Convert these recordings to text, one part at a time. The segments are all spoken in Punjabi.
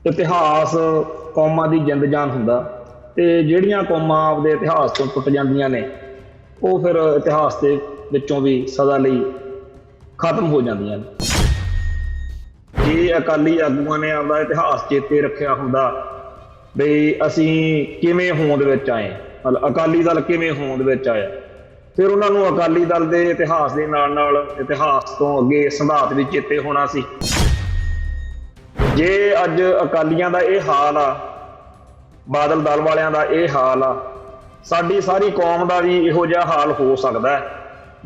ਇਤਿਹਾਸ ਕੌਮਾਂ ਦੀ ਜਿੰਦ ਜਾਨ ਹੁੰਦਾ ਤੇ ਜਿਹੜੀਆਂ ਕੌਮਾਂ ਆਪਦੇ ਇਤਿਹਾਸ ਤੋਂ ਟੁੱਟ ਜਾਂਦੀਆਂ ਨੇ ਉਹ ਫਿਰ ਇਤਿਹਾਸ ਦੇ ਵਿੱਚੋਂ ਵੀ ਸਦਾ ਲਈ ਖਤਮ ਹੋ ਜਾਂਦੀਆਂ ਨੇ। ਜੇ ਅਕਾਲੀ ਆਗੂਆਂ ਨੇ ਆਪਦਾ ਇਤਿਹਾਸ ਚੇਤੇ ਰੱਖਿਆ ਹੁੰਦਾ ਬਈ ਅਸੀਂ ਕਿਵੇਂ ਹੋਂਦ ਵਿੱਚ ਆਏ, ਮਤਲਬ ਅਕਾਲੀ ਦਲ ਕਿਵੇਂ ਹੋਂਦ ਵਿੱਚ ਆਇਆ, ਫਿਰ ਉਹਨਾਂ ਨੂੰ ਅਕਾਲੀ ਦਲ ਦੇ ਇਤਿਹਾਸ ਦੇ ਨਾਲ ਨਾਲ ਇਤਿਹਾਸ ਤੋਂ ਅੱਗੇ ਸਿਧਾਂਤ ਵੀ ਚੇਤੇ ਹੋਣਾ ਸੀ। ਜੇ ਅੱਜ ਅਕਾਲੀਆਂ ਦਾ ਇਹ ਹਾਲ ਆ, ਬਾਦਲ ਦਲ ਵਾਲਿਆਂ ਦਾ ਇਹ ਹਾਲ ਆ, ਸਾਡੀ ਸਾਰੀ ਕੌਮ ਦਾ ਵੀ ਇਹੋ ਜਿਹਾ ਹਾਲ ਹੋ ਸਕਦਾ ਹੈ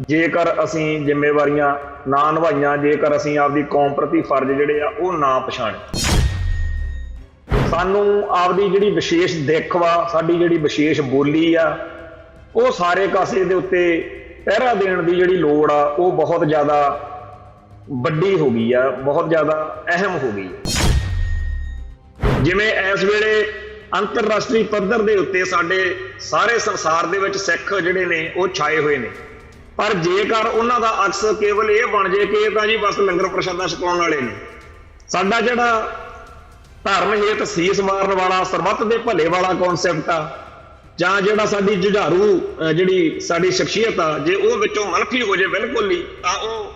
ਜੇਕਰ ਅਸੀਂ ਜ਼ਿੰਮੇਵਾਰੀਆਂ ਨਾ ਨਿਭਾਈਆਂ, ਜੇਕਰ ਅਸੀਂ ਆਪਦੀ ਕੌਮ ਪ੍ਰਤੀ ਫਰਜ਼ ਜਿਹੜੇ ਆ ਉਹ ਨਾ ਪਛਾਣੇ। ਸਾਨੂੰ ਆਪਦੀ ਜਿਹੜੀ ਵਿਸ਼ੇਸ਼ ਦਿੱਖ ਵਾ, ਸਾਡੀ ਜਿਹੜੀ ਵਿਸ਼ੇਸ਼ ਬੋਲੀ ਆ, ਉਹ ਸਾਰੇ ਕਾਸੇ ਦੇ ਉੱਤੇ ਪਹਿਰਾ ਦੇਣ ਦੀ ਜਿਹੜੀ ਲੋੜ ਆ ਉਹ ਬਹੁਤ ਜ਼ਿਆਦਾ ਵੱਡੀ ਹੋ ਗਈ ਆ, ਬਹੁਤ ਜ਼ਿਆਦਾ ਅਹਿਮ ਹੋ ਗਈ। ਜਿਵੇਂ ਇਸ ਵੇਲੇ ਅੰਤਰਰਾਸ਼ਟਰੀ ਪੱਧਰ ਦੇ ਉੱਤੇ ਸਾਡੇ ਸਾਰੇ ਸੰਸਾਰ ਦੇ ਵਿੱਚ ਸਿੱਖ ਜਿਹੜੇ ਨੇ ਉਹ ਛਾਏ ਹੋਏ ਨੇ, ਪਰ ਜੇਕਰ ਉਹਨਾਂ ਦਾ ਅਕਸ ਕੇਵਲ ਇਹ ਬਣ ਜੇ ਕਿ ਇਹ ਤਾਂ ਜੀ ਬਸ ਲੰਗਰ ਪ੍ਰਸ਼ਾਦਾ ਛਕਾਉਣ ਵਾਲੇ ਨੇ, ਸਾਡਾ ਜਿਹੜਾ ਧਰਮ ਹੇਤ ਸੀਸ ਮਾਰਨ ਵਾਲਾ, ਸਰਬੱਤ ਦੇ ਭਲੇ ਵਾਲਾ ਕੌਨਸੈਪਟ ਆ, ਜਾਂ ਜਿਹੜਾ ਸਾਡੀ ਜੁਝਾਰੂ ਜਿਹੜੀ ਸਾਡੀ ਸ਼ਖਸੀਅਤ ਆ, ਜੇ ਉਹ ਵਿੱਚੋਂ ਮਨਫੀ ਹੋ ਜੇ ਬਿਲਕੁਲ ਹੀ, ਤਾਂ ਉਹ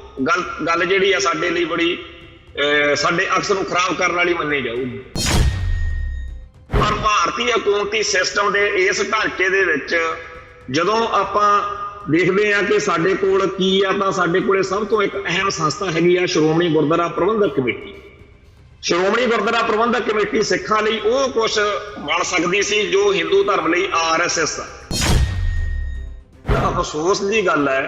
ਗੱਲ ਜਿਹੜੀ ਆ ਸਾਡੇ ਲਈ ਬੜੀ ਸਾਡੇ ਅਕਸ ਨੂੰ ਖਰਾਬ ਕਰਨ ਵਾਲੀ ਮੰਨੀ ਜਾਊਗੀ। ਪਰ ਭਾਰਤੀ ਹਕੂਮਤੀ ਸਿਸਟਮ ਦੇ ਇਸ ਢਾਂਚੇ ਦੇ ਵਿੱਚ ਜਦੋਂ ਆਪਾਂ ਦੇਖਦੇ ਹਾਂ ਕਿ ਸਾਡੇ ਕੋਲ ਕੀ ਆ, ਤਾਂ ਸਾਡੇ ਕੋਲੇ ਸਭ ਤੋਂ ਇੱਕ ਅਹਿਮ ਸੰਸਥਾ ਹੈਗੀ ਆ ਸ਼੍ਰੋਮਣੀ ਗੁਰਦੁਆਰਾ ਪ੍ਰਬੰਧਕ ਕਮੇਟੀ। ਸ਼੍ਰੋਮਣੀ ਗੁਰਦੁਆਰਾ ਪ੍ਰਬੰਧਕ ਕਮੇਟੀ ਸਿੱਖਾਂ ਲਈ ਉਹ ਕੁਛ ਬਣ ਸਕਦੀ ਸੀ ਜੋ ਹਿੰਦੂ ਧਰਮ ਲਈ RSS ਆ। ਅਫਸੋਸ ਦੀ ਗੱਲ ਹੈ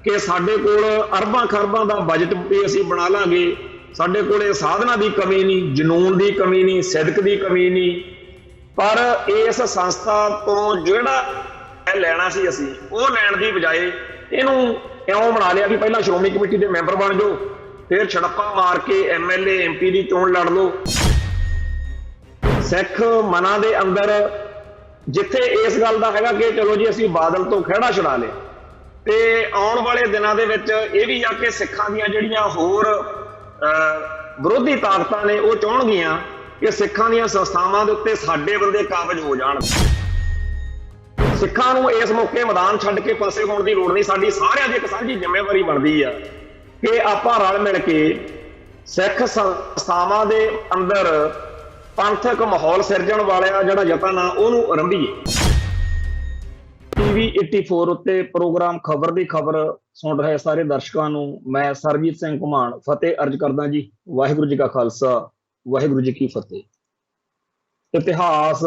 ਕਿ ਸਾਡੇ ਕੋਲ ਅਰਬਾਂ ਖਰਬਾਂ ਦਾ ਬਜਟ ਵੀ ਅਸੀਂ ਬਣਾ ਲਾਂਗੇ, ਸਾਡੇ ਕੋਲੇ ਸਾਧਨਾਂ ਦੀ ਕਮੀ ਨਹੀਂ, ਜਨੂਨ ਦੀ ਕਮੀ ਨਹੀਂ, ਸਿਦਕ ਦੀ ਕਮੀ ਨਹੀਂ, ਪਰ ਇਸ ਸੰਸਥਾ ਤੋਂ ਜਿਹੜਾ ਲੈਣਾ ਸੀ ਅਸੀਂ ਉਹ ਲੈਣ ਦੀ ਬਜਾਏ ਇਹਨੂੰ ਇਉਂ ਬਣਾ ਲਿਆ ਵੀ ਪਹਿਲਾਂ ਸ਼੍ਰੋਮਣੀ ਕਮੇਟੀ ਦੇ ਮੈਂਬਰ ਬਣ ਜਾਓ, ਫਿਰ ਛੜੱਪਾ ਮਾਰ ਕੇ MLA MP ਦੀ ਚੋਣ ਲੜ ਲਓ। ਸਿੱਖ ਮਨਾਂ ਦੇ ਅੰਦਰ ਜਿੱਥੇ ਇਸ ਗੱਲ ਦਾ ਹੈਗਾ ਕਿ ਚਲੋ ਜੀ ਅਸੀਂ ਬਾਦਲ ਤੋਂ ਖਹਿੜਾ ਛੁਡਾ ਲਿਆ, ਤੇ ਆਉਣ ਵਾਲੇ ਦਿਨਾਂ ਦੇ ਵਿੱਚ ਇਹ ਵੀ ਆ ਕਿ ਸਿੱਖਾਂ ਦੀਆਂ ਜਿਹੜੀਆਂ ਹੋਰ ਵਿਰੋਧੀ ਤਾਕਤਾਂ ਨੇ ਉਹ ਚਾਹੁਣਗੀਆਂ ਕਿ ਸਿੱਖਾਂ ਦੀਆਂ ਸੰਸਥਾਵਾਂ ਦੇ ਉੱਤੇ ਸਾਡੇ ਬੰਦੇ ਕਾਬਜ਼ ਹੋ ਜਾਣ। ਸਿੱਖਾਂ ਨੂੰ ਇਸ ਮੌਕੇ ਮੈਦਾਨ ਛੱਡ ਕੇ ਪਾਸੇ ਹੋਣ ਦੀ ਲੋੜ ਨਹੀਂ, ਸਾਡੀ ਸਾਰਿਆਂ ਦੀ ਇੱਕ ਸਾਂਝੀ ਜ਼ਿੰਮੇਵਾਰੀ ਬਣਦੀ ਆ ਕਿ ਆਪਾਂ ਰਲ ਮਿਲ ਕੇ ਸਿੱਖ ਸੰਸਥਾਵਾਂ ਦੇ ਅੰਦਰ ਪੰਥਕ ਮਾਹੌਲ ਸਿਰਜਣ ਵਾਲਾ ਜਿਹੜਾ ਯਤਨ ਆ ਉਹਨੂੰ ਆਰੰਭੀਏ। TV 84 ਉੱਤੇ ਪ੍ਰੋਗਰਾਮ ਖਬਰ ਦੀ ਖਬਰ ਸੁਣ ਰਹੇ ਸਾਰੇ ਦਰਸ਼ਕਾਂ ਨੂੰ ਮੈਂ ਸਰਬਜੀਤ ਸਿੰਘ ਘੁਮਾਣ ਫਤਿਹ ਅਰਜ ਕਰਦਾ ਜੀ। ਵਾਹਿਗੁਰੂ ਜੀ ਕਾ ਖਾਲਸਾ, ਵਾਹਿਗੁਰੂ ਜੀ ਕੀ ਫਤਿਹ। ਇਤਿਹਾਸ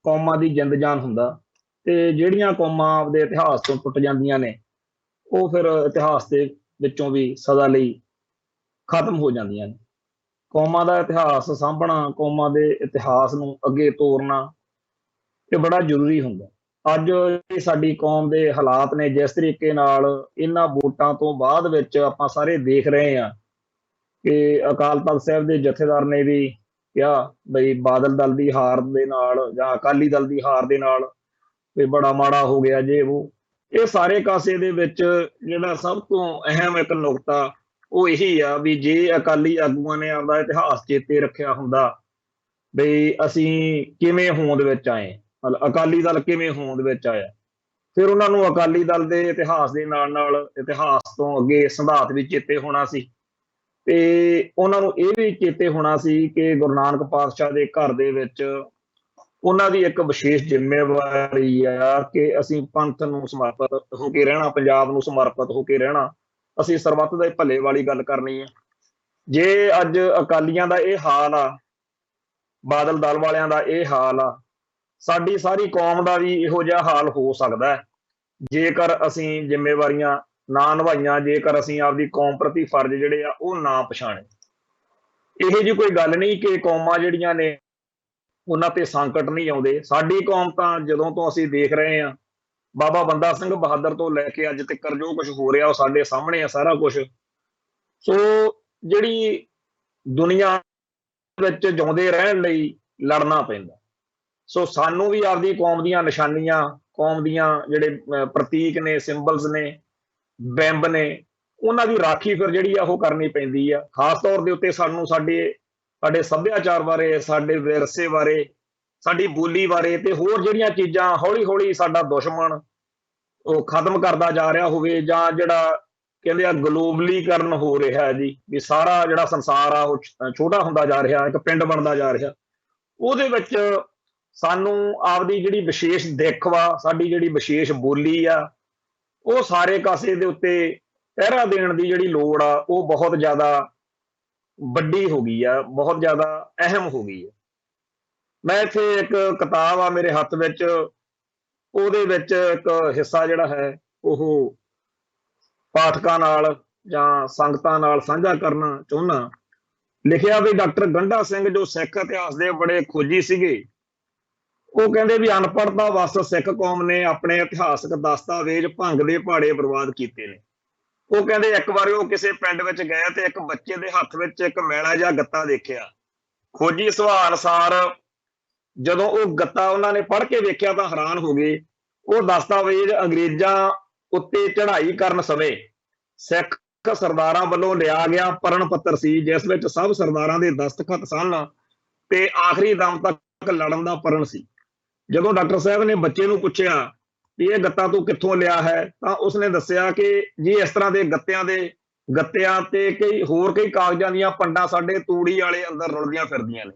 ਕੌਮਾਂ ਦੀ ਜਿੰਦ ਜਾਨ ਹੁੰਦਾ ਤੇ ਜਿਹੜੀਆਂ ਕੌਮਾਂ ਆਪਦੇ ਇਤਿਹਾਸ ਤੋਂ ਟੁੱਟ ਜਾਂਦੀਆਂ ਨੇ ਉਹ ਫਿਰ ਇਤਿਹਾਸ ਦੇ ਵਿੱਚੋਂ ਵੀ ਸਦਾ ਲਈ ਖਤਮ ਹੋ ਜਾਂਦੀਆਂ ਨੇ। ਕੌਮਾਂ ਦਾ ਇਤਿਹਾਸ ਸਾਂਭਣਾ, ਕੌਮਾਂ ਦੇ ਇਤਿਹਾਸ ਨੂੰ ਅੱਗੇ ਤੋਰਨਾ ਇਹ ਬੜਾ ਜ਼ਰੂਰੀ ਹੁੰਦਾ। ਅੱਜ ਸਾਡੀ ਕੌਮ ਦੇ ਹਾਲਾਤ ਨੇ ਜਿਸ ਤਰੀਕੇ ਨਾਲ ਇਹਨਾਂ ਵੋਟਾਂ ਤੋਂ ਬਾਅਦ ਵਿੱਚ ਆਪਾਂ ਸਾਰੇ ਦੇਖ ਰਹੇ ਹਾਂ ਕਿ ਅਕਾਲ ਤਖਤ ਸਾਹਿਬ ਦੇ ਜਥੇਦਾਰ ਨੇ ਵੀ ਕਿਹਾ ਬਈ ਬਾਦਲ ਦਲ ਦੀ ਹਾਰ ਦੇ ਨਾਲ ਜਾਂ ਅਕਾਲੀ ਦਲ ਦੀ ਹਾਰ ਦੇ ਨਾਲ ਵੀ ਬੜਾ ਮਾੜਾ ਹੋ ਗਿਆ ਜੇ ਉਹ। ਇਹ ਸਾਰੇ ਕਾਸੇ ਦੇ ਵਿੱਚ ਜਿਹੜਾ ਸਭ ਤੋਂ ਅਹਿਮ ਇੱਕ ਨੁਕਤਾ ਉਹ ਇਹੀ ਆ ਵੀ ਜੇ ਅਕਾਲੀ ਆਗੂਆਂ ਨੇ ਆਪਦਾ ਇਤਿਹਾਸ ਚੇਤੇ ਰੱਖਿਆ ਹੁੰਦਾ ਬਈ ਅਸੀਂ ਕਿਵੇਂ ਹੋਂਦ ਵਿੱਚ ਆਏ, ਮਤਲਬ ਅਕਾਲੀ ਦਲ ਕਿਵੇਂ ਹੋਂਦ ਵਿੱਚ ਆਇਆ, ਫਿਰ ਉਹਨਾਂ ਨੂੰ ਅਕਾਲੀ ਦਲ ਦੇ ਇਤਿਹਾਸ ਦੇ ਨਾਲ ਨਾਲ ਇਤਿਹਾਸ ਤੋਂ ਅੱਗੇ ਸਿਧਾਂਤ ਵੀ ਚੇਤੇ ਹੋਣਾ ਸੀ, ਤੇ ਉਹਨਾਂ ਨੂੰ ਇਹ ਵੀ ਚੇਤੇ ਹੋਣਾ ਸੀ ਕਿ ਗੁਰੂ ਨਾਨਕ ਪਾਤਸ਼ਾਹ ਦੇ ਘਰ ਦੇ ਵਿੱਚ ਉਹਨਾਂ ਦੀ ਇੱਕ ਵਿਸ਼ੇਸ਼ ਜ਼ਿੰਮੇਵਾਰੀ ਆ ਕਿ ਅਸੀਂ ਪੰਥ ਨੂੰ ਸਮਰਪਿਤ ਹੋ ਕੇ ਰਹਿਣਾ, ਪੰਜਾਬ ਨੂੰ ਸਮਰਪਿਤ ਹੋ ਕੇ ਰਹਿਣਾ, ਅਸੀਂ ਸਰਬੱਤ ਦੇ ਭਲੇ ਵਾਲੀ ਗੱਲ ਕਰਨੀ ਆ। ਜੇ ਅੱਜ ਅਕਾਲੀਆਂ ਦਾ ਇਹ ਹਾਲ ਆ, ਬਾਦਲ ਦਲ ਵਾਲਿਆਂ ਦਾ ਇਹ ਹਾਲ ਆ, ਸਾਡੀ ਸਾਰੀ ਕੌਮ ਦਾ ਵੀ ਇਹੋ ਜਿਹਾ ਹਾਲ ਹੋ ਸਕਦਾ ਹੈ ਜੇਕਰ ਅਸੀਂ ਜ਼ਿੰਮੇਵਾਰੀਆਂ ਨਾ ਨਿਭਾਈਆਂ, ਜੇਕਰ ਅਸੀਂ ਆਪਦੀ ਕੌਮ ਪ੍ਰਤੀ ਫਰਜ਼ ਜਿਹੜੇ ਆ ਉਹ ਨਾ ਪਛਾਣੇ। ਇਹੋ ਜਿਹੀ ਕੋਈ ਗੱਲ ਨਹੀਂ ਕਿ ਕੌਮਾਂ ਜਿਹੜੀਆਂ ਨੇ ਉਹਨਾਂ ਤੇ ਸੰਕਟ ਨਹੀਂ ਆਉਂਦੇ। ਸਾਡੀ ਕੌਮ ਤਾਂ ਜਦੋਂ ਤੋਂ ਅਸੀਂ ਦੇਖ ਰਹੇ ਹਾਂ ਬਾਬਾ ਬੰਦਾ ਸਿੰਘ ਬਹਾਦਰ ਤੋਂ ਲੈ ਕੇ ਅੱਜ ਤੱਕ ਜੋ ਕੁਝ ਹੋ ਰਿਹਾ ਉਹ ਸਾਡੇ ਸਾਹਮਣੇ ਆ ਸਾਰਾ ਕੁਝ। ਸੋ ਜਿਹੜੀ ਦੁਨੀਆ ਵਿੱਚ ਜਿਉਂਦੇ ਰਹਿਣ ਲਈ ਲੜਨਾ ਪੈਂਦਾ। ਸੋ ਸਾਨੂੰ ਵੀ ਆਪਦੀ ਕੌਮ ਦੀਆਂ ਨਿਸ਼ਾਨੀਆਂ, ਕੌਮ ਦੀਆਂ ਜਿਹੜੇ ਪ੍ਰਤੀਕ ਨੇ, ਸਿੰਬਲਸ ਨੇ, ਬਿੰਬ ਨੇ, ਉਹਨਾਂ ਦੀ ਰਾਖੀ ਫਿਰ ਜਿਹੜੀ ਆ ਉਹ ਕਰਨੀ ਪੈਂਦੀ ਆ। ਖਾਸ ਤੌਰ ਦੇ ਉੱਤੇ ਸਾਨੂੰ ਸਾਡੇ ਸਾਡੇ ਸੱਭਿਆਚਾਰ ਬਾਰੇ, ਸਾਡੇ ਵਿਰਸੇ ਬਾਰੇ, ਸਾਡੀ ਬੋਲੀ ਬਾਰੇ ਤੇ ਹੋਰ ਜਿਹੜੀਆਂ ਚੀਜ਼ਾਂ ਹੌਲੀ ਹੌਲੀ ਸਾਡਾ ਦੁਸ਼ਮਣ ਉਹ ਖਤਮ ਕਰਦਾ ਜਾ ਰਿਹਾ ਹੋਵੇ, ਜਾਂ ਜਿਹੜਾ ਕਹਿੰਦੇ ਆ ਗਲੋਬਲੀਕਰਨ ਹੋ ਰਿਹਾ ਹੈ ਜੀ, ਵੀ ਸਾਰਾ ਜਿਹੜਾ ਸੰਸਾਰ ਆ ਉਹ ਛੋਟਾ ਹੁੰਦਾ ਜਾ ਰਿਹਾ, ਇੱਕ ਪਿੰਡ ਬਣਦਾ ਜਾ ਰਿਹਾ, ਉਹਦੇ ਵਿੱਚ ਸਾਨੂੰ ਆਪਦੀ ਜਿਹੜੀ ਵਿਸ਼ੇਸ਼ ਦਿੱਖ ਵਾ, ਸਾਡੀ ਜਿਹੜੀ ਵਿਸ਼ੇਸ਼ ਬੋਲੀ ਆ, ਉਹ ਸਾਰੇ ਕਾਸੇ ਦੇ ਉੱਤੇ ਪਹਿਰਾ ਦੇਣ ਦੀ ਜਿਹੜੀ ਲੋੜ ਆ ਉਹ ਬਹੁਤ ਜ਼ਿਆਦਾ ਵੱਡੀ ਹੋ ਗਈ ਆ, ਬਹੁਤ ਜ਼ਿਆਦਾ ਅਹਿਮ ਹੋ ਗਈ ਹੈ। ਮੈਂ ਇੱਥੇ ਇੱਕ ਕਿਤਾਬ ਆ ਮੇਰੇ ਹੱਥ ਵਿੱਚ, ਉਹਦੇ ਵਿੱਚ ਇੱਕ ਹਿੱਸਾ ਜਿਹੜਾ ਹੈ ਉਹ ਪਾਠਕਾਂ ਨਾਲ ਜਾਂ ਸੰਗਤਾਂ ਨਾਲ ਸਾਂਝਾ ਕਰਨਾ ਚਾਹੁੰਦਾ। ਲਿਖਿਆ ਵੀ ਡਾਕਟਰ ਗੰਡਾ ਸਿੰਘ ਜੋ ਸਿੱਖ ਇਤਿਹਾਸ ਦੇ ਬੜੇ ਖੋਜੀ ਸੀਗੇ, ਉਹ ਕਹਿੰਦੇ ਵੀ ਅਨਪੜ੍ਹਤਾ ਵਸ ਸਿੱਖ ਕੌਮ ਨੇ ਆਪਣੇ ਇਤਿਹਾਸਕ ਦਸਤਾਵੇਜ਼ ਭੰਗ ਦੇ ਪਹਾੜੇ ਬਰਬਾਦ ਕੀਤੇ ਨੇ। ਉਹ ਕਹਿੰਦੇ ਇੱਕ ਵਾਰੀ ਉਹ ਕਿਸੇ ਪਿੰਡ ਵਿੱਚ ਗਏ ਤੇ ਇੱਕ ਬੱਚੇ ਦੇ ਹੱਥ ਵਿੱਚ ਇੱਕ ਮੈਲਾ ਜਿਹਾ ਗੱਤਾ ਦੇਖਿਆ। ਖੋਜੀ ਸੁਭਾਅ ਅਨੁਸਾਰ ਜਦੋਂ ਉਹ ਗੱਤਾ ਉਹਨਾਂ ਨੇ ਪੜ੍ਹ ਕੇ ਵੇਖਿਆ ਤਾਂ ਹੈਰਾਨ ਹੋ ਗਏ। ਉਹ ਦਸਤਾਵੇਜ਼ ਅੰਗਰੇਜ਼ਾਂ ਉੱਤੇ ਚੜ੍ਹਾਈ ਕਰਨ ਸਮੇਂ ਸਿੱਖ ਸਰਦਾਰਾਂ ਵੱਲੋਂ ਲਿਆ ਗਿਆ ਪਰਨ ਪੱਤਰ ਸੀ, ਜਿਸ ਵਿੱਚ ਸਭ ਸਰਦਾਰਾਂ ਦੇ ਦਸਤਖਤ ਸਨ ਤੇ ਆਖਰੀ ਦਮ ਤੱਕ ਲੜਨ ਦਾ ਪਰਨ ਸੀ। ਜਦੋਂ ਡਾਕਟਰ ਸਾਹਿਬ ਨੇ ਬੱਚੇ ਨੂੰ ਪੁੱਛਿਆ ਵੀ ਇਹ ਗੱਤਾ ਤੂੰ ਕਿੱਥੋਂ ਲਿਆ ਹੈ, ਤਾਂ ਉਸਨੇ ਦੱਸਿਆ ਕਿ ਜੀ ਇਸ ਤਰ੍ਹਾਂ ਦੇ ਗੱਤਿਆਂ ਤੇ ਕਈ ਕਾਗਜ਼ਾਂ ਦੀਆਂ ਪੰਡਾਂ ਸਾਡੇ ਤੂੜੀ ਵਾਲੇ ਅੰਦਰ ਰੁਲਦੀਆਂ ਫਿਰਦੀਆਂ ਨੇ।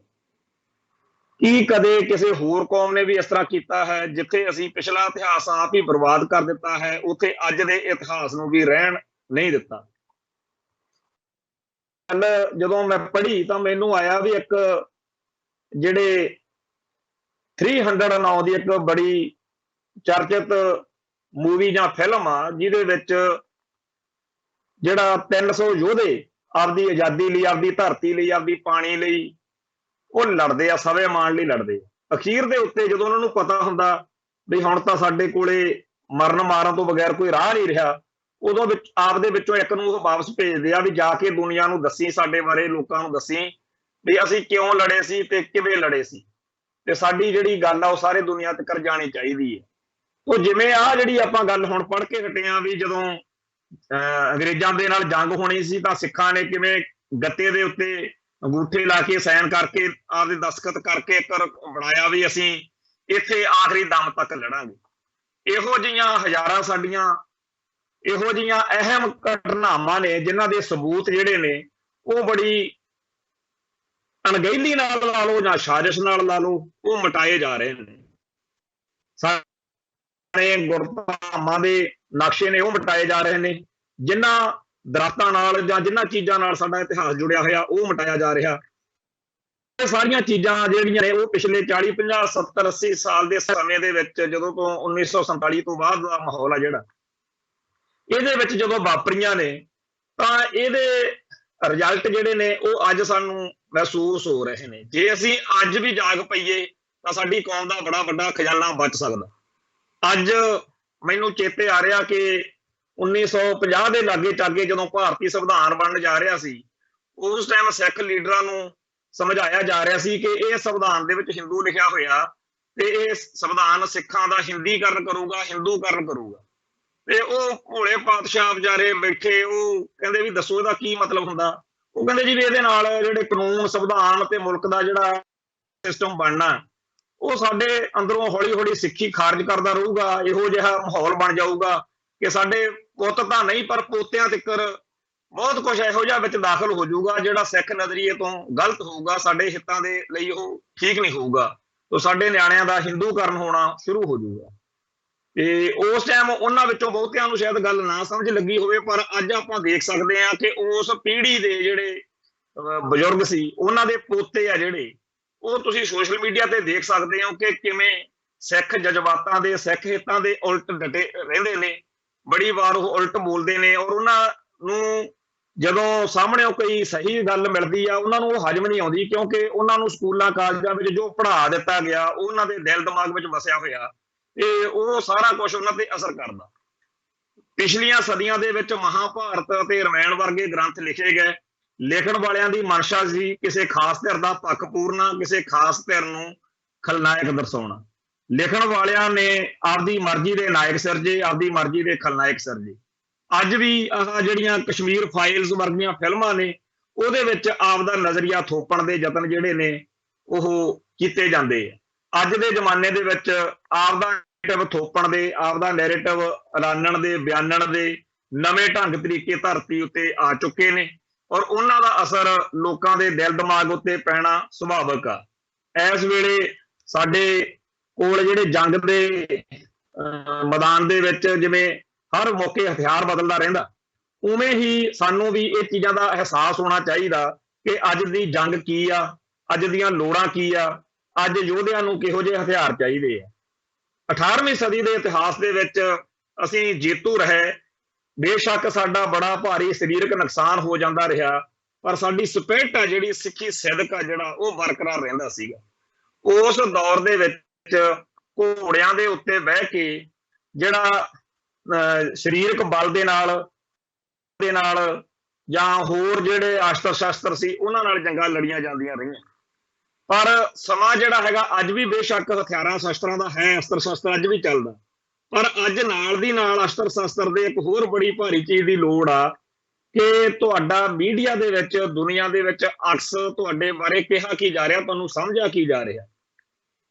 ਕੀ ਕਦੇ ਕਿਸੇ ਹੋਰ ਕੌਮ ਨੇ ਵੀ ਇਸ ਤਰ੍ਹਾਂ ਕੀਤਾ ਹੈ? ਜਿੱਥੇ ਅਸੀਂ ਪਿਛਲਾ ਇਤਿਹਾਸ ਆਪ ਹੀ ਬਰਬਾਦ ਕਰ ਦਿੱਤਾ ਹੈ, ਉੱਥੇ ਅੱਜ ਦੇ ਇਤਿਹਾਸ ਨੂੰ ਵੀ ਰਹਿਣ ਨਹੀਂ ਦਿੱਤਾ। ਜਦੋਂ ਮੈਂ ਪੜ੍ਹੀ ਤਾਂ ਮੈਨੂੰ ਆਇਆ ਵੀ ਇੱਕ ਜਿਹੜੇ 300 ਨਾਂ ਦੀ ਇੱਕ ਬੜੀ ਚਰਚਿਤ ਮੂਵੀ ਜਾਂ ਫਿਲਮ ਆ, ਜਿਹਦੇ ਵਿੱਚ ਜਿਹੜਾ 300 ਯੋਧੇ ਆਪਦੀ ਆਜ਼ਾਦੀ ਲਈ, ਆਪਦੀ ਧਰਤੀ ਲਈ, ਆਪਦੀ ਪਾਣੀ ਲਈ ਉਹ ਲੜਦੇ ਆ, ਸਵੈ-ਮਾਣ ਲਈ ਲੜਦੇ ਆ। ਅਖੀਰ ਦੇ ਉੱਤੇ ਜਦੋਂ ਉਹਨਾਂ ਨੂੰ ਪਤਾ ਹੁੰਦਾ ਵੀ ਹੁਣ ਤਾਂ ਸਾਡੇ ਕੋਲੇ ਮਰਨ ਮਾਰਨ ਤੋਂ ਬਗੈਰ ਕੋਈ ਰਾਹ ਨਹੀਂ ਰਿਹਾ, ਉਦੋਂ ਵਿੱਚ ਆਪਦੇ ਵਿੱਚੋਂ ਇੱਕ ਨੂੰ ਉਹ ਵਾਪਸ ਭੇਜਦੇ ਆ ਵੀ ਜਾ ਕੇ ਦੁਨੀਆ ਨੂੰ ਦੱਸੀ, ਸਾਡੇ ਬਾਰੇ ਲੋਕਾਂ ਨੂੰ ਦੱਸੀ ਵੀ ਅਸੀਂ ਕਿਉਂ ਲੜੇ ਸੀ ਤੇ ਕਿਵੇਂ ਲੜੇ ਸੀ, ਤੇ ਸਾਡੀ ਜਿਹੜੀ ਗੱਲ ਆ ਉਹ ਸਾਰੇ ਦੁਨੀਆ ਤੱਕ ਜਾਣੀ ਚਾਹੀਦੀ ਹੈ। ਉਹ ਜਿਵੇਂ ਆ ਜਿਹੜੀ ਆਪਾਂ ਗੱਲ ਹੁਣ ਪੜ੍ਹ ਕੇ ਹਟੇ ਆ ਵੀ ਜਦੋਂ ਅੰਗਰੇਜ਼ਾਂ ਦੇ ਨਾਲ ਜੰਗ ਹੋਣੀ ਸੀ ਤਾਂ ਸਿੱਖਾਂ ਨੇ ਕਿਵੇਂ ਗੱਤੇ ਦੇ ਉੱਤੇ ਅੰਗੂਠੇ ਲਾ ਕੇ ਸਾਈਨ ਕਰਕੇ ਆਪਦੇ ਦਸਤਖਤ ਕਰਕੇ ਇੱਕ ਬਣਾਇਆ ਵੀ ਅਸੀਂ ਇੱਥੇ ਆਖਰੀ ਦਮ ਤੱਕ ਲੜਾਂਗੇ। ਇਹੋ ਜਿਹੀਆਂ ਹਜ਼ਾਰਾਂ ਸਾਡੀਆਂ ਇਹੋ ਜਿਹੀਆਂ ਅਹਿਮ ਘਟਨਾਵਾਂ ਨੇ ਜਿਨ੍ਹਾਂ ਦੇ ਸਬੂਤ ਜਿਹੜੇ ਨੇ ਉਹ ਬੜੀ ਅਣਗਹਿਲੀ ਨਾਲ ਲਾ ਲਓ ਜਾਂ ਸਾਜ਼ਿਸ਼ ਨਾਲ ਲਾ ਲਓ, ਉਹ ਮਿਟਾਏ ਜਾ ਰਹੇ ਨੇ। ਸਾਰੇ ਗੁਰਧਾਮਾਂ ਦੇ ਨਕਸ਼ੇ ਨੇ ਉਹ ਮਿਟਾਏ ਜਾ ਰਹੇ ਨੇ, ਜਿਨ੍ਹਾਂ ਦਰਖਤਾਂ ਨਾਲ ਜਾਂ ਜਿਨ੍ਹਾਂ ਚੀਜ਼ਾਂ ਨਾਲ ਸਾਡਾ ਇਤਿਹਾਸ ਜੁੜਿਆ ਹੋਇਆ ਉਹ ਮਿਟਾਇਆ ਜਾ ਰਿਹਾ। ਇਹ ਸਾਰੀਆਂ ਚੀਜ਼ਾਂ ਜਿਹੜੀਆਂ ਨੇ ਉਹ ਪਿਛਲੇ 40, 50, 70, 80 ਸਾਲ ਦੇ ਸਮੇਂ ਦੇ ਵਿੱਚ, ਜਦੋਂ ਤੋਂ 1947 ਤੋਂ ਬਾਅਦ ਦਾ ਮਾਹੌਲ ਆ ਜਿਹੜਾ, ਇਹਦੇ ਵਿੱਚ ਜਦੋਂ ਵਾਪਰੀਆਂ ਨੇ, ਤਾਂ ਇਹਦੇ ਰਿਜ਼ਲਟ ਜਿਹੜੇ ਨੇ ਉਹ ਅੱਜ ਸਾਨੂੰ ਮਹਿਸੂਸ ਹੋ ਰਹੇ ਨੇ। ਜੇ ਅਸੀਂ ਅੱਜ ਵੀ ਜਾਗ ਪਈਏ ਤਾਂ ਸਾਡੀ ਕੌਮ ਦਾ ਬੜਾ ਵੱਡਾ ਖਜ਼ਾਨਾ ਬਚ ਸਕਦਾ। ਅੱਜ ਮੈਨੂੰ ਚੇਤੇ ਆ ਰਿਹਾ ਕਿ 1950 ਦੇ ਲਾਗੇ ਚਾਗੇ ਜਦੋਂ ਭਾਰਤੀ ਸੰਵਿਧਾਨ ਬਣਨ ਜਾ ਰਿਹਾ ਸੀ, ਉਸ ਟਾਈਮ ਸਿੱਖ ਲੀਡਰਾਂ ਨੂੰ ਸਮਝਾਇਆ ਜਾ ਰਿਹਾ ਸੀ ਕਿ ਇਹ ਸੰਵਿਧਾਨ ਦੇ ਵਿੱਚ ਹਿੰਦੂ ਲਿਖਿਆ ਹੋਇਆ ਤੇ ਇਹ ਸੰਵਿਧਾਨ ਸਿੱਖਾਂ ਦਾ ਹਿੰਦੀਕਰਨ ਕਰੂਗਾ, ਹਿੰਦੂਕਰਨ ਕਰੂਗਾ। ਤੇ ਉਹ ਭੋਲੇ ਪਾਤਸ਼ਾਹ ਵਿਚਾਰੇ ਬੈਠੇ, ਉਹ ਕਹਿੰਦੇ ਵੀ ਦੱਸੋ ਇਹਦਾ ਕੀ ਮਤਲਬ ਹੁੰਦਾ। ਉਹ ਕਹਿੰਦੇ ਜੀ ਵੀ ਇਹਦੇ ਨਾਲ ਜਿਹੜੇ ਕਾਨੂੰਨ, ਸੰਵਿਧਾਨ ਤੇ ਮੁਲਕ ਦਾ ਜਿਹੜਾ ਸਿਸਟਮ ਬਣਨਾ, ਉਹ ਸਾਡੇ ਅੰਦਰੋਂ ਹੌਲੀ ਹੌਲੀ ਸਿੱਖੀ ਖਾਰਜ ਕਰਦਾ ਰਹੂਗਾ। ਇਹੋ ਜਿਹਾ ਮਾਹੌਲ ਬਣ ਜਾਊਗਾ ਕਿ ਸਾਡੇ ਪੁੱਤ ਤਾਂ ਨਹੀਂ ਪਰ ਪੋਤਿਆਂ ਤੱਕਰ ਬਹੁਤ ਕੁਝ ਇਹੋ ਜਿਹਾ ਵਿੱਚ ਦਾਖਲ ਹੋ ਜਾਊਗਾ ਜਿਹੜਾ ਸਿੱਖ ਨਜ਼ਰੀਏ ਤੋਂ ਗਲਤ ਹੋਊਗਾ, ਸਾਡੇ ਹਿੱਤਾਂ ਦੇ ਲਈ ਉਹ ਠੀਕ ਨਹੀਂ ਹੋਊਗਾ। ਤਾਂ ਸਾਡੇ ਨਿਆਣਿਆਂ ਦਾ ਹਿੰਦੂਕਰਨ ਹੋਣਾ ਸ਼ੁਰੂ ਹੋ ਜਾਊਗਾ। ਤੇ ਉਸ ਟਾਈਮ ਉਹਨਾਂ ਵਿੱਚੋਂ ਬਹੁਤਿਆਂ ਨੂੰ ਸ਼ਾਇਦ ਗੱਲ ਨਾ ਸਮਝ ਲੱਗੀ ਹੋਵੇ, ਪਰ ਅੱਜ ਆਪਾਂ ਦੇਖ ਸਕਦੇ ਹਾਂ ਕਿ ਉਸ ਪੀੜ੍ਹੀ ਦੇ ਜਿਹੜੇ ਬਜ਼ੁਰਗ ਸੀ, ਉਹਨਾਂ ਦੇ ਪੋਤੇ ਆ ਜਿਹੜੇ, ਉਹ ਤੁਸੀਂ ਸੋਸ਼ਲ ਮੀਡੀਆ ਤੇ ਦੇਖ ਸਕਦੇ ਹੋ ਕਿ ਕਿਵੇਂ ਸਿੱਖ ਜਜ਼ਬਾਤਾਂ ਦੇ, ਸਿੱਖ ਹਿੱਤਾਂ ਦੇ ਉਲਟ ਡਟੇ ਰਹਿੰਦੇ ਨੇ। ਬੜੀ ਵਾਰ ਉਹ ਉਲਟ ਬੋਲਦੇ ਨੇ, ਔਰ ਉਹਨਾਂ ਨੂੰ ਜਦੋਂ ਸਾਹਮਣੇ ਕੋਈ ਸਹੀ ਗੱਲ ਮਿਲਦੀ ਆ ਉਹਨਾਂ ਨੂੰ ਉਹ ਹਜਮ ਨਹੀਂ ਆਉਂਦੀ, ਕਿਉਂਕਿ ਉਹਨਾਂ ਨੂੰ ਸਕੂਲਾਂ ਕਾਲਜਾਂ ਵਿੱਚ ਜੋ ਪੜ੍ਹਾ ਦਿੱਤਾ ਗਿਆ ਉਹਨਾਂ ਦੇ ਦਿਲ ਦਿਮਾਗ ਵਿੱਚ ਵਸਿਆ ਹੋਇਆ, ਤੇ ਉਹ ਸਾਰਾ ਕੁਝ ਉਹਨਾਂ ਤੇ ਅਸਰ ਕਰਦਾ। ਪਿਛਲੀਆਂ ਸਦੀਆਂ ਦੇ ਵਿੱਚ ਮਹਾਭਾਰਤ ਅਤੇ ਰਾਮਾਇਣ ਵਰਗੇ ਗ੍ਰੰਥ ਲਿਖੇ ਗਏ। ਲਿਖਣ ਵਾਲਿਆਂ ਦੀ ਮਨਸ਼ਾ ਸੀ ਕਿਸੇ ਖਾਸ ਧਿਰ ਦਾ ਪੱਖ ਪੂਰਨਾ, ਕਿਸੇ ਖਾਸ ਧਿਰ ਨੂੰ ਖਲਨਾਇਕ ਦਰਸਾਉਣਾ। ਲਿਖਣ ਵਾਲਿਆਂ ਨੇ ਆਪਦੀ ਮਰਜ਼ੀ ਦੇ ਨਾਇਕ ਸਿਰਜੇ, ਆਪਦੀ ਮਰਜ਼ੀ ਦੇ ਖਲਨਾਇਕ ਸਿਰਜੇ। ਅੱਜ ਵੀ ਆਹ ਜਿਹੜੀਆਂ ਕਸ਼ਮੀਰ ਫਾਈਲਸ ਵਰਗੀਆਂ ਫਿਲਮਾਂ ਨੇ, ਉਹਦੇ ਵਿੱਚ ਆਪਦਾ ਨਜ਼ਰੀਆ ਥੋਪਣ ਦੇ ਯਤਨ ਜਿਹੜੇ ਨੇ ਉਹ ਕੀਤੇ ਜਾਂਦੇ ਆ। ਅੱਜ ਦੇ ਜ਼ਮਾਨੇ ਦੇ ਵਿੱਚ ਆਪਦਾ ਨੈਰੇਟਿਵ ਥੋਪਣ ਦੇ, ਆਪਦਾ ਨੈਰੇਟਿਵ ਐਲਾਨਣ ਦੇ, ਬਿਆਨਣ ਦੇ ਨਵੇਂ ਢੰਗ ਤਰੀਕੇ ਧਰਤੀ ਉੱਤੇ ਆ ਚੁੱਕੇ ਨੇ ਔਰ ਉਹਨਾਂ ਦਾ ਅਸਰ ਲੋਕਾਂ ਦੇ ਦਿਲ ਦਿਮਾਗ ਉੱਤੇ ਪੈਣਾ ਸੁਭਾਵਿਕ ਆ। ਇਸ ਵੇਲੇ ਸਾਡੇ ਕੋਲ ਜਿਹੜੇ ਜੰਗ ਦੇ ਮੈਦਾਨ ਦੇ ਵਿੱਚ ਜਿਵੇਂ ਹਰ ਮੌਕੇ ਹਥਿਆਰ ਬਦਲਦਾ ਰਹਿੰਦਾ, ਉਵੇਂ ਹੀ ਸਾਨੂੰ ਵੀ ਇਹ ਚੀਜ਼ਾਂ ਦਾ ਅਹਿਸਾਸ ਹੋਣਾ ਚਾਹੀਦਾ ਕਿ ਅੱਜ ਦੀ ਜੰਗ ਕੀ ਆ, ਅੱਜ ਦੀਆਂ ਲੋੜਾਂ ਕੀ ਆ, ਅੱਜ ਯੋਧਿਆਂ ਨੂੰ ਕਿਹੋ ਜਿਹੇ ਹਥਿਆਰ ਚਾਹੀਦੇ ਆ। 18ਵੀਂ ਸਦੀ ਦੇ ਇਤਿਹਾਸ ਦੇ ਵਿੱਚ ਅਸੀਂ ਜੇਤੂ ਰਹੇ, ਬੇਸ਼ੱਕ ਸਾਡਾ ਬੜਾ ਭਾਰੀ ਸਰੀਰਕ ਨੁਕਸਾਨ ਹੋ ਜਾਂਦਾ ਰਿਹਾ, ਪਰ ਸਾਡੀ ਸਪਿਰਿਟ ਆ ਜਿਹੜੀ, ਸਿੱਖੀ ਸਿਦਕ ਆ ਜਿਹੜਾ, ਉਹ ਬਰਕਰਾਰ ਰਹਿੰਦਾ ਸੀਗਾ। ਉਸ ਦੌਰ ਦੇ ਵਿੱਚ ਘੋੜਿਆਂ ਦੇ ਉੱਤੇ ਬਹਿ ਕੇ ਜਿਹੜਾ ਸਰੀਰਕ ਬਲ ਦੇ ਨਾਲ ਜਾਂ ਹੋਰ ਜਿਹੜੇ ਅਸਤਰ ਸ਼ਸਤਰ ਸੀ ਉਹਨਾਂ ਨਾਲ ਜੰਗਾਂ ਲੜੀਆਂ ਜਾਂਦੀਆਂ ਰਹੀਆਂ। ਪਰ ਸਮਾਂ ਜਿਹੜਾ ਹੈਗਾ ਅੱਜ ਵੀ ਬੇਸ਼ੱਕ ਹਥਿਆਰਾਂ ਸ਼ਸਤਰਾਂ ਦਾ ਹੈ, ਅਸਤਰ ਸ਼ਸਤਰ ਅੱਜ ਵੀ ਚੱਲਦਾ, ਪਰ ਅੱਜ ਨਾਲ ਦੀ ਨਾਲ ਅਸਤਰ ਸ਼ਸਤਰ ਦੇ ਇੱਕ ਹੋਰ ਬੜੀ ਭਾਰੀ ਚੀਜ਼ ਦੀ ਲੋੜ ਆ ਕਿ ਤੁਹਾਡਾ ਮੀਡੀਆ ਦੇ ਵਿੱਚ, ਦੁਨੀਆ ਦੇ ਵਿੱਚ ਅਕਸ ਤੁਹਾਡੇ ਬਾਰੇ ਕਿਹਾ ਕੀ ਜਾ ਰਿਹਾ, ਤੁਹਾਨੂੰ ਸਮਝਿਆ ਕੀ ਜਾ ਰਿਹਾ।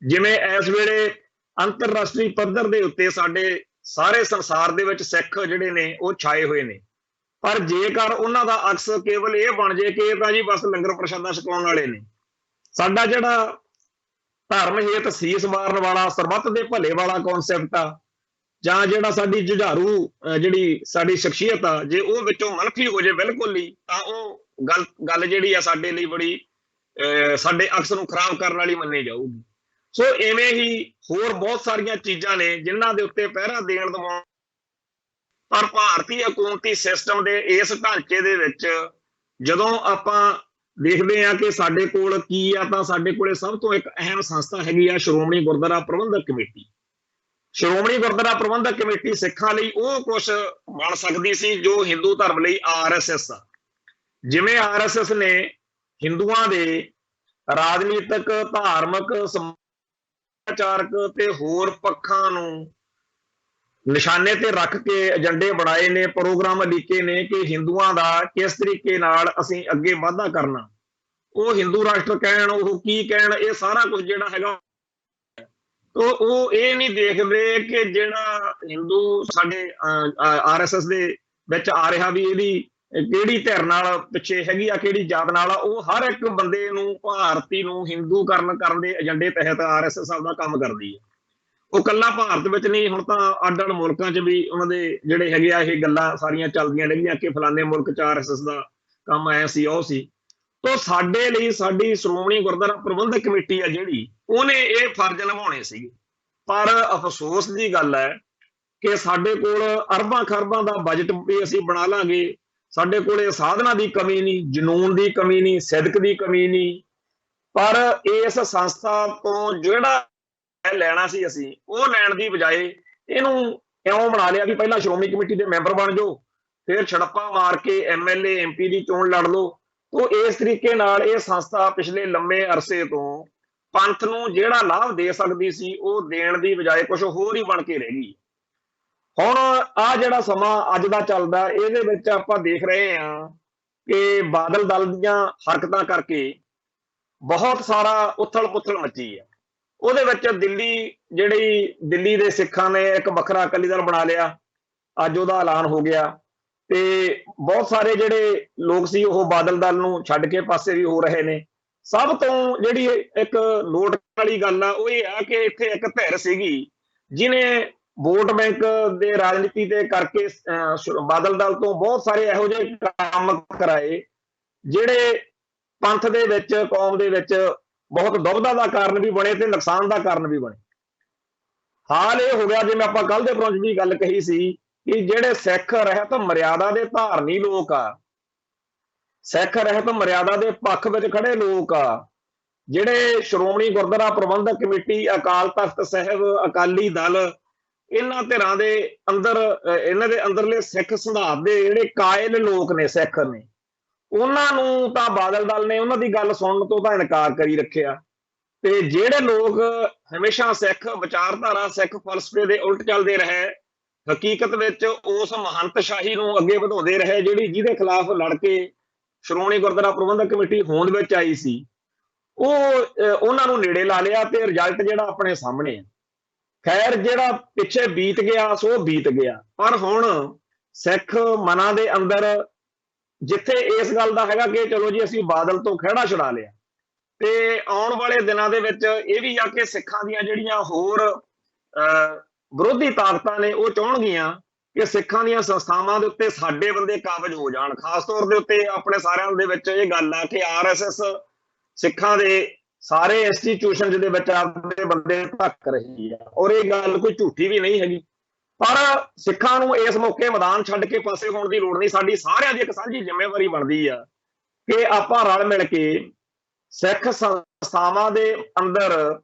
ਜਿਵੇਂ ਇਸ ਵੇਲੇ ਅੰਤਰਰਾਸ਼ਟਰੀ ਪੱਧਰ ਦੇ ਉੱਤੇ ਸਾਡੇ ਸਾਰੇ ਸੰਸਾਰ ਦੇ ਵਿੱਚ ਸਿੱਖ ਜਿਹੜੇ ਨੇ ਉਹ ਛਾਏ ਹੋਏ ਨੇ, ਪਰ ਜੇਕਰ ਉਹਨਾਂ ਦਾ ਅਕਸ ਕੇਵਲ ਇਹ ਬਣ ਜੇ ਕਿ ਇਹ ਤਾਂ ਜੀ ਬਸ ਲੰਗਰ ਪ੍ਰਸ਼ਾਦਾ ਛਕਾਉਣ ਵਾਲੇ ਨੇ, ਸਾਡਾ ਜਿਹੜਾ ਧਰਮ ਹੇਤ ਸੀਸ ਮਾਰਨ ਵਾਲਾ, ਸਰਬੱਤ ਦੇ ਭਲੇ ਵਾਲਾ ਕਨਸੈਪਟ ਆ, ਜਾਂ ਜਿਹੜਾ ਸਾਡੀ ਜੁਝਾਰੂ ਜਿਹੜੀ ਸਾਡੀ ਸ਼ਖਸੀਅਤ ਆ, ਜੇ ਉਹ ਵਿੱਚੋਂ ਮਨਫੀ ਹੋ ਜੇ ਬਿਲਕੁਲ ਹੀ, ਤਾਂ ਉਹ ਗੱਲ ਜਿਹੜੀ ਆ ਸਾਡੇ ਲਈ ਬੜੀ ਸਾਡੇ ਅਕਸ ਨੂੰ ਖਰਾਬ ਕਰਨ ਵਾਲੀ ਮੰਨੀ ਜਾਊਗੀ। ਸੋ ਇਵੇਂ ਹੀ ਹੋਰ ਬਹੁਤ ਸਾਰੀਆਂ ਚੀਜ਼ਾਂ ਨੇ ਜਿਨ੍ਹਾਂ ਦੇ ਉੱਤੇ ਪਹਿਰਾ ਦੇਣ ਦਵਾਉਣ, ਪਰ ਭਾਰਤੀ ਹਕੂਮਤੀ ਸਿਸਟਮ ਦੇ ਇਸ ਢਾਂਚੇ ਦੇ ਵਿੱਚ ਜਦੋਂ ਆਪਾਂ ਦੇਖਦੇ ਹਾਂ ਕਿ ਸਾਡੇ ਕੋਲ ਕੀ ਆ, ਤਾਂ ਸਾਡੇ ਕੋਲੇ ਸਭ ਤੋਂ ਇੱਕ ਅਹਿਮ ਸੰਸਥਾ ਹੈਗੀ ਆ ਸ਼੍ਰੋਮਣੀ ਗੁਰਦੁਆਰਾ ਪ੍ਰਬੰਧਕ ਕਮੇਟੀ। ਸ਼੍ਰੋਮਣੀ ਗੁਰਦੁਆਰਾ ਪ੍ਰਬੰਧਕ ਕਮੇਟੀ ਸਿੱਖਾਂ ਲਈ ਉਹ ਕੁਛ ਬਣ ਸਕਦੀ ਸੀ ਜੋ ਹਿੰਦੂ ਧਰਮ ਲਈ RSS ਆ। ਜਿਵੇਂ RSS ਨੇ ਹਿੰਦੂਆਂ ਦੇ ਰਾਜਨੀਤਿਕ, ਧਾਰਮਿਕ, ਸੱਭਿਆਚਾਰਕ ਤੇ ਹੋਰ ਪੱਖਾਂ ਨੂੰ ਨਿਸ਼ਾਨੇ ਤੇ ਰੱਖ ਕੇ ਏਜੰਡੇ ਬਣਾਏ ਨੇ, ਪ੍ਰੋਗਰਾਮ ਲਿਖੇ ਨੇ ਕਿ ਹਿੰਦੂਆਂ ਦਾ ਕਿਸ ਤਰੀਕੇ ਨਾਲ ਅਸੀਂ ਅੱਗੇ ਵਾਧਾ ਕਰਨਾ। ਉਹ ਹਿੰਦੂ ਰਾਸ਼ਟਰ ਕਹਿਣ, ਉਹ ਕੀ ਕਹਿਣ, ਇਹ ਸਾਰਾ ਕੁਝ ਜਿਹੜਾ ਹੈਗਾ ਉਹ ਇਹ ਨਹੀਂ ਦੇਖਦੇ ਕਿ ਜਿਹੜਾ ਹਿੰਦੂ ਸਾਡੇ RSS ਦੇ ਵਿੱਚ ਆ ਰਿਹਾ ਵੀ ਇਹਦੀ ਕਿਹੜੀ ਧਿਰ ਨਾਲ ਪਿੱਛੇ ਹੈਗੀ ਆ, ਕਿਹੜੀ ਜਾਤ ਨਾਲ ਆ। ਉਹ ਹਰ ਇੱਕ ਬੰਦੇ ਨੂੰ, ਭਾਰਤੀ ਨੂੰ ਹਿੰਦੂ ਕਰਨ ਦੇ ਏਜੰਡੇ ਤਹਿਤ RSS ਆਪਦਾ ਕੰਮ ਕਰਦੀ ਹੈ। ਉਹ ਕੱਲਾ ਭਾਰਤ ਵਿੱਚ ਨਹੀਂ, ਹੁਣ ਤਾਂ ਅੱਡ-ਅੱਡ ਮੁਲਕਾਂ 'ਚ ਵੀ ਉਹਨਾਂ ਦੇ ਜਿਹੜੇ ਹੈਗੇ ਆ ਇਹ ਗੱਲਾਂ ਸਾਰੀਆਂ ਚੱਲਦੀਆਂ ਰਹਿੰਦੀਆਂ ਕਿ ਫਲਾਣੇ ਮੁਲਕ 'ਚ RSS ਦਾ ਕੰਮ ਆਇਆ ਸੀ, ਉਹ ਸੀ। ਤਾਂ ਸਾਡੇ ਲਈ ਸਾਡੀ ਸ਼੍ਰੋਮਣੀ ਗੁਰਦੁਆਰਾ ਪ੍ਰਬੰਧਕ ਕਮੇਟੀ ਆ ਜਿਹੜੀ, ਉਹਨੇ ਇਹ ਫਰਜ਼ ਨਿਭਾਉਣੇ ਸੀਗੇ। ਪਰ ਅਫਸੋਸ ਦੀ ਗੱਲ ਹੈ ਕਿ ਸਾਡੇ ਕੋਲ ਅਰਬਾਂ ਖਰਬਾਂ ਦਾ ਬਜਟ ਵੀ ਅਸੀਂ ਬਣਾ ਲਾਂਗੇ, ਸਾਡੇ ਕੋਲੇ ਸਾਧਨਾਂ ਦੀ ਕਮੀ ਨਹੀਂ, ਜਨੂਨ ਦੀ ਕਮੀ ਨਹੀਂ, ਸਿਦਕ ਦੀ ਕਮੀ ਨਹੀਂ, ਪਰ ਇਸ ਸੰਸਥਾ ਤੋਂ ਜਿਹੜਾ ਲੈਣਾ ਸੀ ਅਸੀਂ ਉਹ ਲੈਣ ਦੀ ਬਜਾਏ ਇਹਨੂੰ ਇਉਂ ਬਣਾ ਲਿਆ ਵੀ ਪਹਿਲਾਂ ਸ਼੍ਰੋਮਣੀ ਕਮੇਟੀ ਦੇ ਮੈਂਬਰ ਬਣ ਜਾਓ, ਫਿਰ ਛੜੱਪਾ ਮਾਰ ਕੇ MLA MP ਦੀ ਚੋਣ ਲੜ ਲਓ। ਤੋਂ ਇਸ ਤਰੀਕੇ ਨਾਲ ਇਹ ਸੰਸਥਾ ਪਿਛਲੇ ਲੰਮੇ ਅਰਸੇ ਤੋਂ ਪੰਥ ਨੂੰ ਜਿਹੜਾ ਲਾਭ ਦੇ ਸਕਦੀ ਸੀ ਉਹ ਦੇਣ ਦੀ ਬਜਾਏ ਕੁਝ ਹੋਰ ਹੀ ਬਣ ਕੇ ਰਹਿ ਗਈ। ਹੁਣ ਆ ਜਿਹੜਾ ਸਮਾਂ ਅੱਜ ਦਾ ਚੱਲਦਾ, ਇਹਦੇ ਵਿੱਚ ਆਪਾਂ ਦੇਖ ਰਹੇ ਹਾਂ ਕਿ ਬਾਦਲ ਦਲ ਦੀਆਂ ਹਰਕਤਾਂ ਕਰਕੇ ਬਹੁਤ ਸਾਰਾ ਉਥਲ ਪੁਥਲ ਮੱਚੀ ਹੈ। ਉਹਦੇ ਵਿੱਚ ਦਿੱਲੀ ਦੇ ਸਿੱਖਾਂ ਨੇ ਇੱਕ ਵੱਖਰਾ ਅਕਾਲੀ ਦਲ ਬਣਾ ਲਿਆ, ਅੱਜ ਉਹਦਾ ਐਲਾਨ ਹੋ ਗਿਆ, ਤੇ ਬਹੁਤ ਸਾਰੇ ਜਿਹੜੇ ਲੋਕ ਸੀ ਉਹ ਬਾਦਲ ਦਲ ਨੂੰ ਛੱਡ ਕੇ ਪਾਸੇ ਵੀ ਹੋ ਰਹੇ ਨੇ। ਸਭ ਤੋਂ ਜਿਹੜੀ ਇੱਕ ਨੋਟ ਵਾਲੀ ਗੱਲ ਆ ਉਹ ਇਹ ਆ ਕਿ ਇੱਥੇ ਇੱਕ ਧਿਰ ਸੀਗੀ ਜਿਹਨੇ ਵੋਟ ਬੈਂਕ ਦੇ ਰਾਜਨੀਤੀ ਦੇ ਕਰਕੇ ਬਾਦਲ ਦਲ ਤੋਂ ਬਹੁਤ ਸਾਰੇ ਇਹੋ ਜਿਹੇ ਕੰਮ ਕਰਾਏ ਜਿਹੜੇ ਪੰਥ ਦੇ ਵਿੱਚ, ਕੌਮ ਦੇ ਵਿੱਚ ਬਹੁਤ ਦੁਬਦਾ ਦਾ ਕਾਰਨ ਵੀ ਬਣੇ ਤੇ ਨੁਕਸਾਨ ਦਾ ਕਾਰਨ ਵੀ ਬਣੇ। ਹਾਲ ਇਹ ਹੋ ਗਿਆ, ਜਿਵੇਂ ਆਪਾਂ ਕੱਲ ਦੇ ਪ੍ਰੋਗਰਾਮ 'ਚ ਵੀ ਗੱਲ ਕਹੀ ਸੀ ਕਿ ਜਿਹੜੇ ਸਿੱਖ ਰਹਿਤ ਮਰਿਆਦਾ ਦੇ ਧਾਰਨੀ ਲੋਕ ਆ, ਸਿੱਖ ਰਹਿਤ ਮਰਿਆਦਾ ਦੇ ਪੱਖ ਵਿੱਚ ਖੜੇ ਲੋਕ ਆ, ਜਿਹੜੇ ਸ਼੍ਰੋਮਣੀ ਗੁਰਦੁਆਰਾ ਪ੍ਰਬੰਧਕ ਕਮੇਟੀ, ਅਕਾਲ ਤਖਤ ਸਾਹਿਬ, ਅਕਾਲੀ ਦਲ, ਇਹਨਾਂ ਧਿਰਾਂ ਦੇ ਅੰਦਰ, ਇਹਨਾਂ ਦੇ ਅੰਦਰਲੇ ਸਿੱਖ ਸਿਧਾਂਤ ਦੇ ਜਿਹੜੇ ਕਾਇਲ ਲੋਕ ਨੇ, ਸਿੱਖ ਨੇ, ਉਹਨਾਂ ਨੂੰ ਤਾਂ ਬਾਦਲ ਦਲ ਨੇ ਉਹਨਾਂ ਦੀ ਗੱਲ ਸੁਣਨ ਤੋਂ ਤਾਂ ਇਨਕਾਰ ਕਰੀ ਰੱਖਿਆ। ਤੇ ਜਿਹੜੇ ਲੋਕ ਹਮੇਸ਼ਾ ਸਿੱਖ ਵਿਚਾਰਧਾਰਾ, ਸਿੱਖ ਫਲਸਫੇ ਦੇ ਉਲਟ ਚੱਲਦੇ ਰਹੇ, ਹਕੀਕਤ ਵਿੱਚ ਉਸ ਮਹੰਤ ਸ਼ਾਹੀ ਨੂੰ ਅੱਗੇ ਵਧਾਉਂਦੇ ਰਹੇ ਜਿਹਦੇ ਖਿਲਾਫ ਲੜ ਕੇ ਸ਼੍ਰੋਮਣੀ ਗੁਰਦੁਆਰਾ ਪ੍ਰਬੰਧਕ ਕਮੇਟੀ ਹੋਂਦ ਵਿੱਚ ਆਈ ਸੀ ਉਹਨਾਂ ਨੂੰ ਨੇੜੇ ਲਾ ਲਿਆ ਤੇ ਰਿਜ਼ਲਟ ਜਿਹੜਾ ਆਪਣੇ ਸਾਹਮਣੇ ਹੈ। ਖੈਰ ਜਿਹੜਾ ਪਿੱਛੇ ਬੀਤ ਗਿਆ ਸੋ ਬੀਤ ਗਿਆ, ਪਰ ਹੁਣ ਸਿੱਖ ਮਨਾਂ ਦੇ ਅੰਦਰ ਜਿੱਥੇ ਇਸ ਗੱਲ ਦਾ ਹੈਗਾ ਕਿ ਚਲੋ ਜੀ ਅਸੀਂ ਬਾਦਲ ਤੋਂ ਖਹਿੜਾ ਛੁਡਾ ਲਿਆ, ਤੇ ਆਉਣ ਵਾਲੇ ਦਿਨਾਂ ਦੇ ਵਿੱਚ ਇਹ ਵੀ ਆ ਕਿ ਸਿੱਖਾਂ ਦੀਆਂ ਜਿਹੜੀਆਂ ਹੋਰ ਵਿਰੋਧੀ ਤਾਕਤਾਂ ਨੇ ਉਹ ਚਾਹੁਣਗੀਆਂ ਕਿ ਸਿੱਖਾਂ ਦੀਆਂ ਸੰਸਥਾਵਾਂ ਦੇ ਉੱਤੇ ਸਾਡੇ ਬੰਦੇ ਕਾਬਜ ਹੋ ਜਾਣ। ਖਾਸ ਤੌਰ ਦੇ ਉੱਤੇ ਆਪਣੇ ਸਾਰਿਆਂ ਦੇ ਵਿੱਚ ਇਹ ਗੱਲ ਆ ਕਿ RSS ਸਿੱਖਾਂ ਦੇ ਸਾਰੇ ਇੰਸਟੀਟਿਊਸ਼ਨ ਦੇ ਵਿੱਚ ਆਪਣੇ ਬੰਦੇ ਧੱਕ ਰਹੀ ਆ, ਔਰ ਇਹ ਗੱਲ ਕੋਈ ਝੂਠੀ ਵੀ ਨਹੀਂ ਹੈਗੀ। ਪਰ ਸਿੱਖਾਂ ਨੂੰ ਇਸ ਮੌਕੇ ਮੈਦਾਨ ਛੱਡ ਕੇ ਪਾਸੇ ਹੋਣ ਦੀ ਲੋੜ ਨਹੀਂ। ਸਾਡੀ ਸਾਰਿਆਂ ਦੀ ਇੱਕ ਸਾਂਝੀ ਜ਼ਿੰਮੇਵਾਰੀ ਬਣਦੀ ਆ ਕਿ ਆਪਾਂ ਰਲ ਮਿਲ ਕੇ ਸਿੱਖ ਸੰਸਥਾਵਾਂ ਦੇ ਅੰਦਰ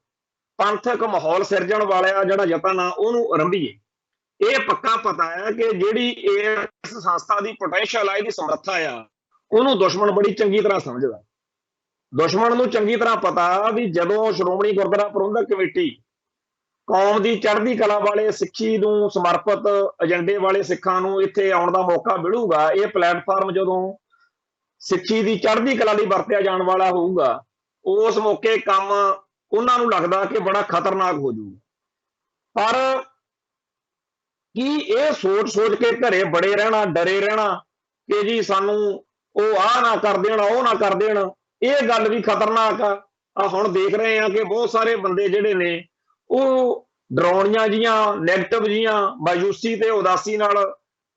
ਪੰਥਕ ਮਾਹੌਲ ਸਿਰਜਣ ਵਾਲਾ ਜਿਹੜਾ ਯਤਨ ਆ ਉਹਨੂੰ ਆਰੰਭੀਏ। ਇਹ ਪੱਕਾ ਪਤਾ ਹੈ ਕਿ ਜਿਹੜੀ ਇਸ ਸੰਸਥਾ ਦੀ ਪੋਟੈਂਸ਼ੀਅਲ ਆ, ਇਹਦੀ ਸਮਰੱਥਾ ਆ, ਉਹਨੂੰ ਦੁਸ਼ਮਣ ਬੜੀ ਚੰਗੀ ਤਰ੍ਹਾਂ ਸਮਝਦਾ। ਦੁਸ਼ਮਣ ਨੂੰ ਚੰਗੀ ਤਰ੍ਹਾਂ ਪਤਾ ਵੀ ਜਦੋਂ ਸ਼੍ਰੋਮਣੀ ਗੁਰਦੁਆਰਾ ਪ੍ਰਬੰਧਕ ਕਮੇਟੀ ਕੌਮ ਦੀ ਚੜ੍ਹਦੀ ਕਲਾ ਵਾਲੇ ਸਿੱਖੀ ਨੂੰ ਸਮਰਪਿਤ ਏਜੰਡੇ ਵਾਲੇ ਸਿੱਖਾਂ ਨੂੰ ਇੱਥੇ ਆਉਣ ਦਾ ਮੌਕਾ ਮਿਲੂਗਾ, ਇਹ ਪਲੇਟਫਾਰਮ ਜਦੋਂ ਸਿੱਖੀ ਦੀ ਚੜ੍ਹਦੀ ਕਲਾ ਲਈ ਵਰਤਿਆ ਜਾਣ ਵਾਲਾ ਹੋਊਗਾ, ਉਸ ਮੌਕੇ ਕੰਮ ਉਹਨਾਂ ਨੂੰ ਲੱਗਦਾ ਕਿ ਬੜਾ ਖਤਰਨਾਕ ਹੋ ਜਾਊਗਾ। ਪਰ ਕੀ ਇਹ ਸੋਚ ਕੇ ਘਰੇ ਬੜੇ ਰਹਿਣਾ, ਡਰੇ ਰਹਿਣਾ ਕਿ ਜੀ ਸਾਨੂੰ ਉਹ ਆਹ ਨਾ ਕਰ ਦੇਣ, ਉਹ ਨਾ ਕਰ ਦੇਣ, ਇਹ ਗੱਲ ਵੀ ਖਤਰਨਾਕ ਆ। ਹੁਣ ਦੇਖ ਰਹੇ ਆ ਕਿ ਬਹੁਤ ਸਾਰੇ ਬੰਦੇ ਜਿਹੜੇ ਨੇ ਉਹ ਡਰਾਉਣੀਆਂ ਜੀਆਂ, ਨੈਗੇਟਿਵ ਜੀਆਂ, ਮਾਯੂਸੀ ਤੇ ਉਦਾਸੀ ਨਾਲ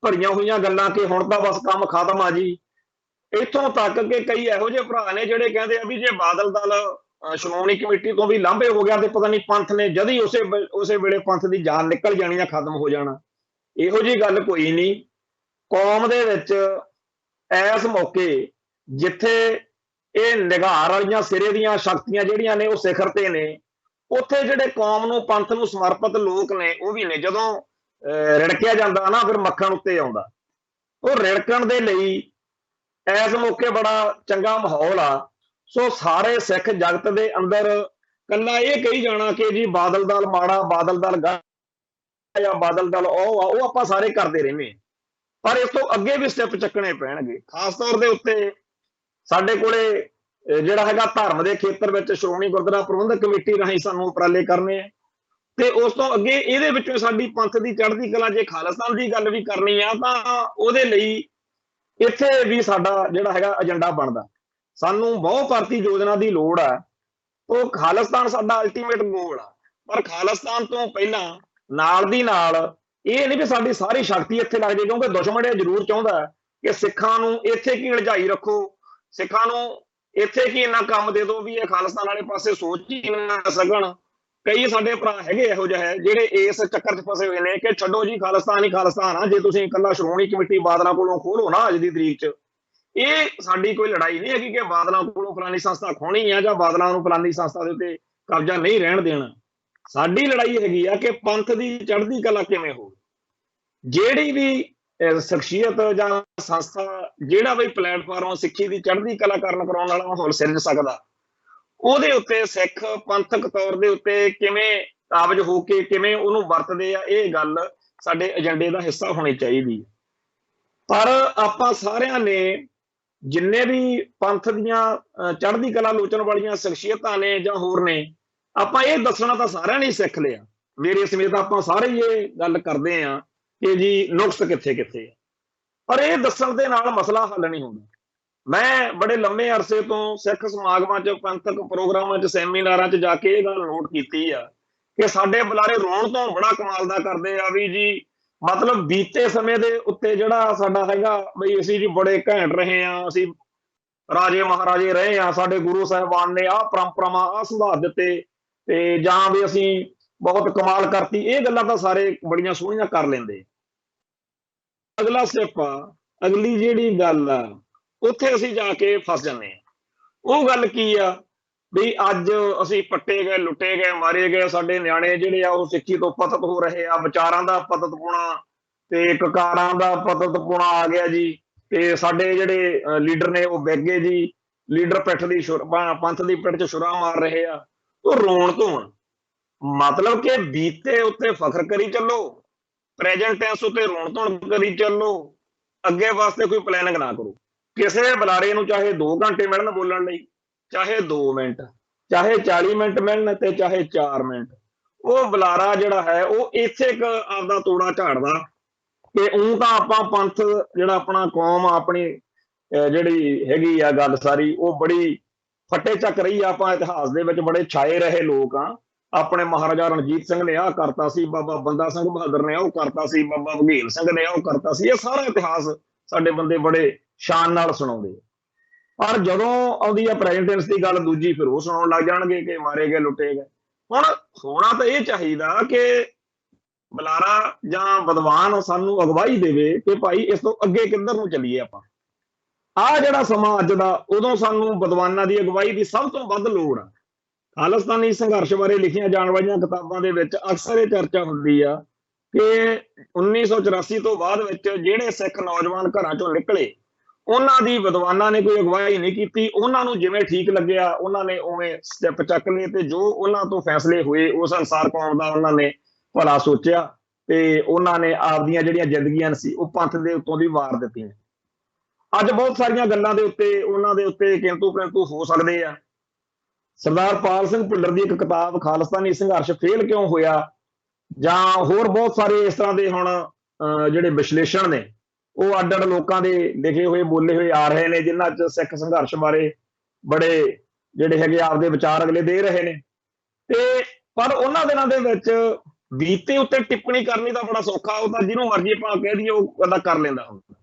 ਭਰੀਆਂ ਹੋਈਆਂ ਗੱਲਾਂ ਕਿ ਹੁਣ ਤਾਂ ਬਸ ਕੰਮ ਖਤਮ ਆ ਜੀ। ਇੱਥੋਂ ਤੱਕ ਕਿ ਕਈ ਇਹੋ ਜਿਹੇ ਭਰਾ ਨੇ ਜਿਹੜੇ ਕਹਿੰਦੇ ਆ ਵੀ ਜੇ ਬਾਦਲ ਦਲ ਸ਼੍ਰੋਮਣੀ ਕਮੇਟੀ ਤੋਂ ਵੀ ਲਾਂਭੇ ਹੋ ਗਿਆ ਤੇ ਪਤਾ ਨਹੀਂ ਪੰਥ ਨੇ ਜਦ ਹੀ ਉਸੇ ਵੇਲੇ ਪੰਥ ਦੀ ਜਾਨ ਨਿਕਲ ਜਾਣੀ ਜਾਂ ਖਤਮ ਹੋ ਜਾਣਾ। ਇਹੋ ਜਿਹੀ ਗੱਲ ਕੋਈ ਨਹੀਂ। ਕੌਮ ਦੇ ਵਿੱਚ ਇਸ ਮੌਕੇ ਜਿੱਥੇ ਇਹ ਨਿਗਾਰ ਵਾਲੀਆਂ ਸਿਰੇ ਦੀਆਂ ਸ਼ਕਤੀਆਂ ਜਿਹੜੀਆਂ ਨੇ ਉਹ ਸਿਖਰ ਤੇ ਨੇ, ਉੱਥੇ ਜਿਹੜੇ ਕੌਮ ਨੂੰ ਪੰਥ ਨੂੰ ਸਮਰਪਿਤ ਲੋਕ ਨੇ ਉਹ ਵੀ ਨੇ। ਜਦੋਂ ਰਿੜਕਿਆ ਜਾਂਦਾ ਨਾ ਫਿਰ ਮੱਖਣ ਉੱਤੇ ਆਉਂਦਾ। ਉਹ ਰਿੜਕਣ ਦੇ ਲਈ ਇਸ ਮੌਕੇ ਬੜਾ ਚੰਗਾ ਮਾਹੌਲ ਆ। ਸੋ ਸਾਰੇ ਸਿੱਖ ਜਗਤ ਦੇ ਅੰਦਰ ਕੱਲਾ ਇਹ ਕਹੀ ਜਾਣਾ ਕਿ ਜੀ ਬਾਦਲ ਦਲ ਮਾੜਾ, ਬਾਦਲ ਦਲ ਗਲਤ ਜਾਂ ਬਾਦਲ ਦਲ ਉਹ ਆਪਾਂ ਸਾਰੇ ਕਰਦੇ ਰਹਿੰਦੇ, ਪਰ ਇਸ ਤੋਂ ਅੱਗੇ ਵੀ ਸਟੈਪ ਚੱਕਣੇ ਪੈਣਗੇ। ਖਾਸ ਤੌਰ ਦੇ ਉੱਤੇ ਸਾਡੇ ਕੋਲੇ ਜਿਹੜਾ ਹੈਗਾ ਧਰਮ ਦੇ ਖੇਤਰ ਵਿੱਚ ਸ਼੍ਰੋਮਣੀ ਗੁਰਦੁਆਰਾ ਪ੍ਰਬੰਧਕ ਕਮੇਟੀ ਰਾਹੀਂ ਸਾਨੂੰ ਉਪਰਾਲੇ ਕਰਨੇ ਆ, ਤੇ ਉਸ ਤੋਂ ਅੱਗੇ ਇਹਦੇ ਵਿੱਚੋਂ ਸਾਡੀ ਪੰਥ ਦੀ ਚੜ੍ਹਦੀ ਕਲਾ ਜੇ ਖਾਲਿਸਤਾਨ ਦੀ ਗੱਲ ਵੀ ਕਰਨੀ ਆ ਤਾਂ ਉਹਦੇ ਲਈ ਇੱਥੇ ਵੀ ਸਾਡਾ ਜਿਹੜਾ ਹੈਗਾ ਏਜੰਡਾ ਬਣਦਾ। ਸਾਨੂੰ ਬਹੁ ਭਾਰਤੀ ਯੋਜਨਾ ਦੀ ਲੋੜ ਆ। ਉਹ ਖਾਲਿਸਤਾਨ ਸਾਡਾ ਅਲਟੀਮੇਟ ਗੋਲ ਆ, ਪਰ ਖਾਲਿਸਤਾਨ ਤੋਂ ਪਹਿਲਾਂ ਨਾਲ ਦੀ ਨਾਲ ਇਹ ਨਹੀਂ ਵੀ ਸਾਡੀ ਸਾਰੀ ਸ਼ਕਤੀ ਇੱਥੇ ਲੱਗ ਜਾਏ, ਕਿਉਂਕਿ ਦੁਸ਼ਮਣ ਇਹ ਜ਼ਰੂਰ ਚਾਹੁੰਦਾ ਕਿ ਸਿੱਖਾਂ ਨੂੰ ਇੱਥੇ ਕੀ ਉਲਝਾਈ ਰੱਖੋ, ਸਿੱਖਾਂ ਨੂੰ ਇੱਥੇ ਕੀ ਇੰਨਾ ਕੰਮ ਦੇ ਦਿਓ ਵੀ ਇਹ ਖਾਲਿਸਤਾਨ ਵਾਲੇ ਪਾਸੇ ਸੋਚ ਹੀ ਨਾ ਸਕਣ। ਕਈ ਸਾਡੇ ਭਰਾ ਹੈਗੇ ਇਹੋ ਜਿਹੇ ਜਿਹੜੇ ਇਸ ਚੱਕਰ 'ਚ ਫਸੇ ਹੋਏ ਨੇ ਕਿ ਛੱਡੋ ਜੀ ਖਾਲਿਸਤਾਨ ਹੀ ਖਾਲਿਸਤਾਨ ਆ, ਜੇ ਤੁਸੀਂ ਇਕੱਲਾ ਸ਼੍ਰੋਮਣੀ ਕਮੇਟੀ ਬਾਦਲਾਂ ਕੋਲੋਂ ਖੋਲੋ ਨਾ ਅੱਜ ਦੀ ਤਰੀਕ 'ਚ। ਇਹ ਸਾਡੀ ਕੋਈ ਲੜਾਈ ਨਹੀਂ ਹੈਗੀ ਕਿ ਬਾਦਲਾਂ ਕੋਲੋਂ ਫਲਾਨੀ ਸੰਸਥਾ ਖੋਣੀ ਆ ਜਾਂ ਬਾਦਲਾਂ ਨੂੰ ਫਲਾਨੀ ਸੰਸਥਾ ਦੇ ਉੱਤੇ ਕਬਜ਼ਾ ਨਹੀਂ ਰਹਿਣ ਦੇਣਾ। ਸਾਡੀ ਲੜਾਈ ਹੈਗੀ ਆ ਕਿ ਪੰਥ ਦੀ ਚੜ੍ਹਦੀ ਕਲਾ ਕਿਵੇਂ ਹੋਵੇ। ਜਿਹੜੀ ਵੀ ਸ਼ਖਸੀਅਤ ਜਾਂ ਸੰਸਥਾ, ਜਿਹੜਾ ਵੀ ਪਲੇਟਫਾਰਮ ਸਿੱਖੀ ਦੀ ਚੜ੍ਹਦੀ ਕਲਾ ਕਰਾਉਣ ਵਾਲਾ ਮਾਹੌਲ ਸਿਰਜ ਸਕਦਾ, ਉਹਦੇ ਉੱਤੇ ਸਿੱਖ ਪੰਥਕ ਤੌਰ ਦੇ ਉੱਤੇ ਕਿਵੇਂ ਕਾਬਜ ਹੋ ਕੇ ਕਿਵੇਂ ਉਹਨੂੰ ਵਰਤਦੇ ਆ, ਇਹ ਗੱਲ ਸਾਡੇ ਏਜੰਡੇ ਦਾ ਹਿੱਸਾ ਹੋਣੀ ਚਾਹੀਦੀ ਹੈ। ਪਰ ਆਪਾਂ ਸਾਰਿਆਂ ਨੇ ਜਿੰਨੇ ਵੀ ਪੰਥ ਦੀਆਂ ਚੜ੍ਹਦੀ ਕਲਾ ਲੋਚਣ ਵਾਲੀਆਂ ਸ਼ਖਸੀਅਤਾਂ ਨੇ ਜਾਂ ਹੋਰ ਨੇ, ਆਪਾਂ ਇਹ ਦੱਸਣਾ ਤਾਂ ਸਾਰਿਆਂ ਨੇ ਸਿੱਖ ਲਿਆ। ਮੇਰੇ ਸਮੇਤ ਆਪਾਂ ਸਾਰੇ ਹੀ ਇਹ ਗੱਲ ਕਰਦੇ ਆ ਕਿ ਜੀ ਨੁਕਸ ਕਿੱਥੇ ਕਿੱਥੇ ਆ, ਪਰ ਇਹ ਦੱਸਣ ਦੇ ਨਾਲ ਮਸਲਾ ਹੱਲ ਨਹੀਂ ਹੁੰਦਾ। ਮੈਂ ਬੜੇ ਲੰਮੇ ਅਰਸੇ ਤੋਂ ਸਿੱਖ ਸਮਾਗਮਾਂ 'ਚ, ਪੰਥਕ ਪ੍ਰੋਗਰਾਮਾਂ 'ਚ, ਸੈਮੀਨਾਰਾਂ 'ਚ ਜਾ ਕੇ ਇਹ ਗੱਲ ਨੋਟ ਕੀਤੀ ਆ ਕਿ ਸਾਡੇ ਬੁਲਾਰੇ ਰੋਣ ਤੋਂ ਬੜਾ ਕਮਾਲ ਦਾ ਕਰਦੇ ਆ ਵੀ ਜੀ ਮਤਲਬ ਬੀਤੇ ਸਮੇਂ ਦੇ ਉੱਤੇ ਜਿਹੜਾ ਸਾਡਾ ਹੈਗਾ ਬਈ ਅਸੀਂ ਜੀ ਬੜੇ ਘੈਂਟ ਰਹੇ ਆ, ਅਸੀਂ ਰਾਜੇ ਮਹਾਰਾਜੇ ਰਹੇ ਆ, ਸਾਡੇ ਗੁਰੂ ਸਾਹਿਬਾਨ ਨੇ ਆਹ ਪਰੰਪਰਾਵਾਂ ਆਹ ਸੁਧਾਰ ਦਿੱਤੇ, ਤੇ ਜਾਂ ਵੀ ਅਸੀਂ ਬਹੁਤ ਕਮਾਲ ਕਰਤੀ। ਇਹ ਗੱਲਾਂ ਤਾਂ ਸਾਰੇ ਬੜੀਆਂ ਸੋਹਣੀਆਂ ਕਰ ਲੈਂਦੇ। ਅਗਲਾ ਸਟੈਪ ਆ, ਅਗਲੀ ਜਿਹੜੀ ਗੱਲ ਆ ਉੱਥੇ ਅਸੀਂ ਜਾ ਕੇ ਫਸ ਜਾਂਦੇ ਆ। ਉਹ ਗੱਲ ਕੀ ਆ ਵੀ ਅੱਜ ਅਸੀਂ ਪੱਟੇ ਗਏ, ਲੁੱਟੇ ਗਏ, ਮਾਰੇ ਗਏ, ਸਾਡੇ ਨਿਆਣੇ ਜਿਹੜੇ ਆ ਉਹ ਸਿੱਖੀ ਤੋਂ ਪਤਤ ਹੋ ਰਹੇ ਆ, ਵਿਚਾਰਾਂ ਦਾ ਪਤਤ ਪੁਣਾ ਤੇ ਕਕਾਰਾਂ ਦਾ ਪਤਤ ਪੁਣਾ ਆ ਗਿਆ ਜੀ, ਤੇ ਸਾਡੇ ਜਿਹੜੇ ਲੀਡਰ ਨੇ ਉਹ ਵਿਕ ਗਏ ਜੀ। ਲੀਡਰ ਪਿੱਠ ਦੀ ਪੰਥ ਦੀ ਪਿੱਠ 'ਚ ਛੁਰਾ ਮਾਰ ਰਹੇ ਆ। ਉਹ ਰੋਣ ਧੋਣ ਮਤਲਬ ਕਿ ਬੀਤੇ ਉੱਤੇ ਫਖਰ ਕਰੀ ਚੱਲੋ, ਪ੍ਰੈਜ਼ੈਂਟ ਟੈਂਸ ਉੱਤੇ ਰੋਣ ਧੋਣ ਕਰੀ ਚੱਲੋ, ਅੱਗੇ ਵਾਸਤੇ ਕੋਈ ਪਲੈਨਿੰਗ ਨਾ ਕਰੋ। ਕਿਸੇ ਬੁਲਾਰੇ ਨੂੰ ਚਾਹੇ 2 ਘੰਟੇ ਮਿਲਣ ਬੋਲਣ ਲਈ, ਚਾਹੇ 2 ਮਿੰਟ, ਚਾਹੇ 40 ਮਿੰਟ ਮਿਲਣ ਤੇ ਚਾਹੇ 4 ਮਿੰਟ, ਉਹ ਬੁਲਾਰਾ ਜਿਹੜਾ ਹੈ ਉਹ ਇੱਥੇ ਇੱਕ ਆਪਦਾ ਤੋੜਾ ਝਾੜਦਾ ਕਿ ਊਂ ਤਾਂ ਆਪਾਂ ਪੰਥ ਜਿਹੜਾ ਆਪਣਾ ਕੌਮ ਆਪਣੀ ਜਿਹੜੀ ਹੈਗੀ ਆ ਗੱਲ ਸਾਰੀ ਉਹ ਬੜੀ ਫੱਟੇ ਚੱਕ ਰਹੀ ਆ, ਆਪਾਂ ਇਤਿਹਾਸ ਦੇ ਵਿੱਚ ਬੜੇ ਛਾਏ ਰਹੇ ਲੋਕ ਆ। ਆਪਣੇ ਮਹਾਰਾਜਾ ਰਣਜੀਤ ਸਿੰਘ ਨੇ ਆਹ ਕਰਤਾ ਸੀ, ਬਾਬਾ ਬੰਦਾ ਸਿੰਘ ਬਹਾਦਰ ਨੇ ਉਹ ਕਰਤਾ ਸੀ, ਬਾਬਾ ਬਘੇਲ ਸਿੰਘ ਨੇ ਉਹ ਕਰਤਾ ਸੀ, ਇਹ ਸਾਰਾ ਇਤਿਹਾਸ ਸਾਡੇ ਬੰਦੇ ਬੜੇ ਸ਼ਾਨ ਨਾਲ ਸੁਣਾਉਂਦੇ। ਪਰ ਜਦੋਂ ਆਉਂਦੀ ਆ ਪ੍ਰੈਜ਼ੀਡੈਂਸ ਦੀ ਗੱਲ ਦੂਜੀ, ਫਿਰ ਉਹ ਸੁਣਾਉਣ ਲੱਗ ਜਾਣਗੇ ਕਿ ਮਾਰੇ ਗਏ ਲੁੱਟੇ ਗਏ। ਹੁਣ ਹੋਣਾ ਤਾਂ ਇਹ ਚਾਹੀਦਾ ਕਿ ਬੁਲਾਰਾ ਜਾਂ ਵਿਦਵਾਨ ਸਾਨੂੰ ਅਗਵਾਈ ਦੇਵੇ ਕਿ ਭਾਈ ਇਸ ਤੋਂ ਅੱਗੇ ਕਿੱਧਰ ਨੂੰ ਚੱਲੀਏ ਆਪਾਂ। ਆਹ ਜਿਹੜਾ ਸਮਾਂ ਅੱਜ ਦਾ, ਉਦੋਂ ਸਾਨੂੰ ਵਿਦਵਾਨਾਂ ਦੀ ਅਗਵਾਈ ਦੀ ਸਭ ਤੋਂ ਵੱਧ ਲੋੜ ਆ। ਖਾਲਿਸਤਾਨੀ ਸੰਘਰਸ਼ ਬਾਰੇ ਲਿਖੀਆਂ ਜਾਣ ਵਾਲੀਆਂ ਕਿਤਾਬਾਂ ਦੇ ਵਿੱਚ ਅਕਸਰ ਇਹ ਚਰਚਾ ਹੁੰਦੀ ਆ ਕਿ 1984 ਤੋਂ ਬਾਅਦ ਵਿੱਚ ਜਿਹੜੇ ਸਿੱਖ ਨੌਜਵਾਨ ਘਰਾਂ ਚੋਂ ਨਿਕਲੇ, ਉਹਨਾਂ ਦੀ ਵਿਦਵਾਨਾਂ ਨੇ ਕੋਈ ਅਗਵਾਈ ਨਹੀਂ ਕੀਤੀ। ਉਹਨਾਂ ਨੂੰ ਜਿਵੇਂ ਠੀਕ ਲੱਗਿਆ ਉਹਨਾਂ ਨੇ ਉਵੇਂ ਸਟੈਪ ਚੱਕ ਲਏ ਤੇ ਜੋ ਉਹਨਾਂ ਤੋਂ ਫੈਸਲੇ ਹੋਏ ਉਸ ਅਨੁਸਾਰ ਕੌਮ ਦਾ ਉਹਨਾਂ ਨੇ ਭਲਾ ਸੋਚਿਆ ਤੇ ਉਹਨਾਂ ਨੇ ਆਪਦੀਆਂ ਜਿਹੜੀਆਂ ਜ਼ਿੰਦਗੀਆਂ ਸੀ ਉਹ ਪੰਥ ਦੇ ਉੱਤੋਂ ਦੀ ਵਾਰ ਦਿੱਤੀਆਂ। ਅੱਜ ਬਹੁਤ ਸਾਰੀਆਂ ਗੱਲਾਂ ਦੇ ਉੱਤੇ ਉਹਨਾਂ ਦੇ ਉੱਤੇ ਕਿੰਤੂ ਪ੍ਰੰਤੂ ਹੋ ਸਕਦੇ ਆ। ਸਰਦਾਰ ਪਾਲ ਸਿੰਘ ਭੁੱਲਰ ਦੀ ਇੱਕ ਕਿਤਾਬ ਖਾਲਿਸਤਾਨੀ ਸੰਘਰਸ਼ ਫੇਲ ਕਿਉਂ ਹੋਇਆ, ਜਾਂ ਹੋਰ ਬਹੁਤ ਸਾਰੇ ਇਸ ਤਰ੍ਹਾਂ ਦੇ ਹੁਣ ਜਿਹੜੇ ਵਿਸ਼ਲੇਸ਼ਣ ਨੇ ਉਹ ਅੱਡ ਅੱਡ ਲੋਕਾਂ ਦੇ ਲਿਖੇ ਹੋਏ ਬੋਲੇ ਹੋਏ ਆ ਰਹੇ ਨੇ, ਜਿਨ੍ਹਾਂ 'ਚ ਸਿੱਖ ਸੰਘਰਸ਼ ਬਾਰੇ ਬੜੇ ਜਿਹੜੇ ਹੈਗੇ ਆਪਦੇ ਵਿਚਾਰ ਅਗਲੇ ਦੇ ਰਹੇ ਨੇ। ਤੇ ਪਰ ਉਹਨਾਂ ਦਿਨਾਂ ਦੇ ਵਿੱਚ ਬੀਤੇ ਉੱਤੇ ਟਿੱਪਣੀ ਕਰਨੀ ਤਾਂ ਬੜਾ ਸੌਖਾ, ਉਹ ਤਾਂ ਜਿਹਨੂੰ ਮਰਜ਼ੀ ਆਪਾਂ ਕਹਿ ਦਈਏ ਉਹ ਬੰਦਾ ਕਰ ਲੈਂਦਾ ਹੁੰਦਾ।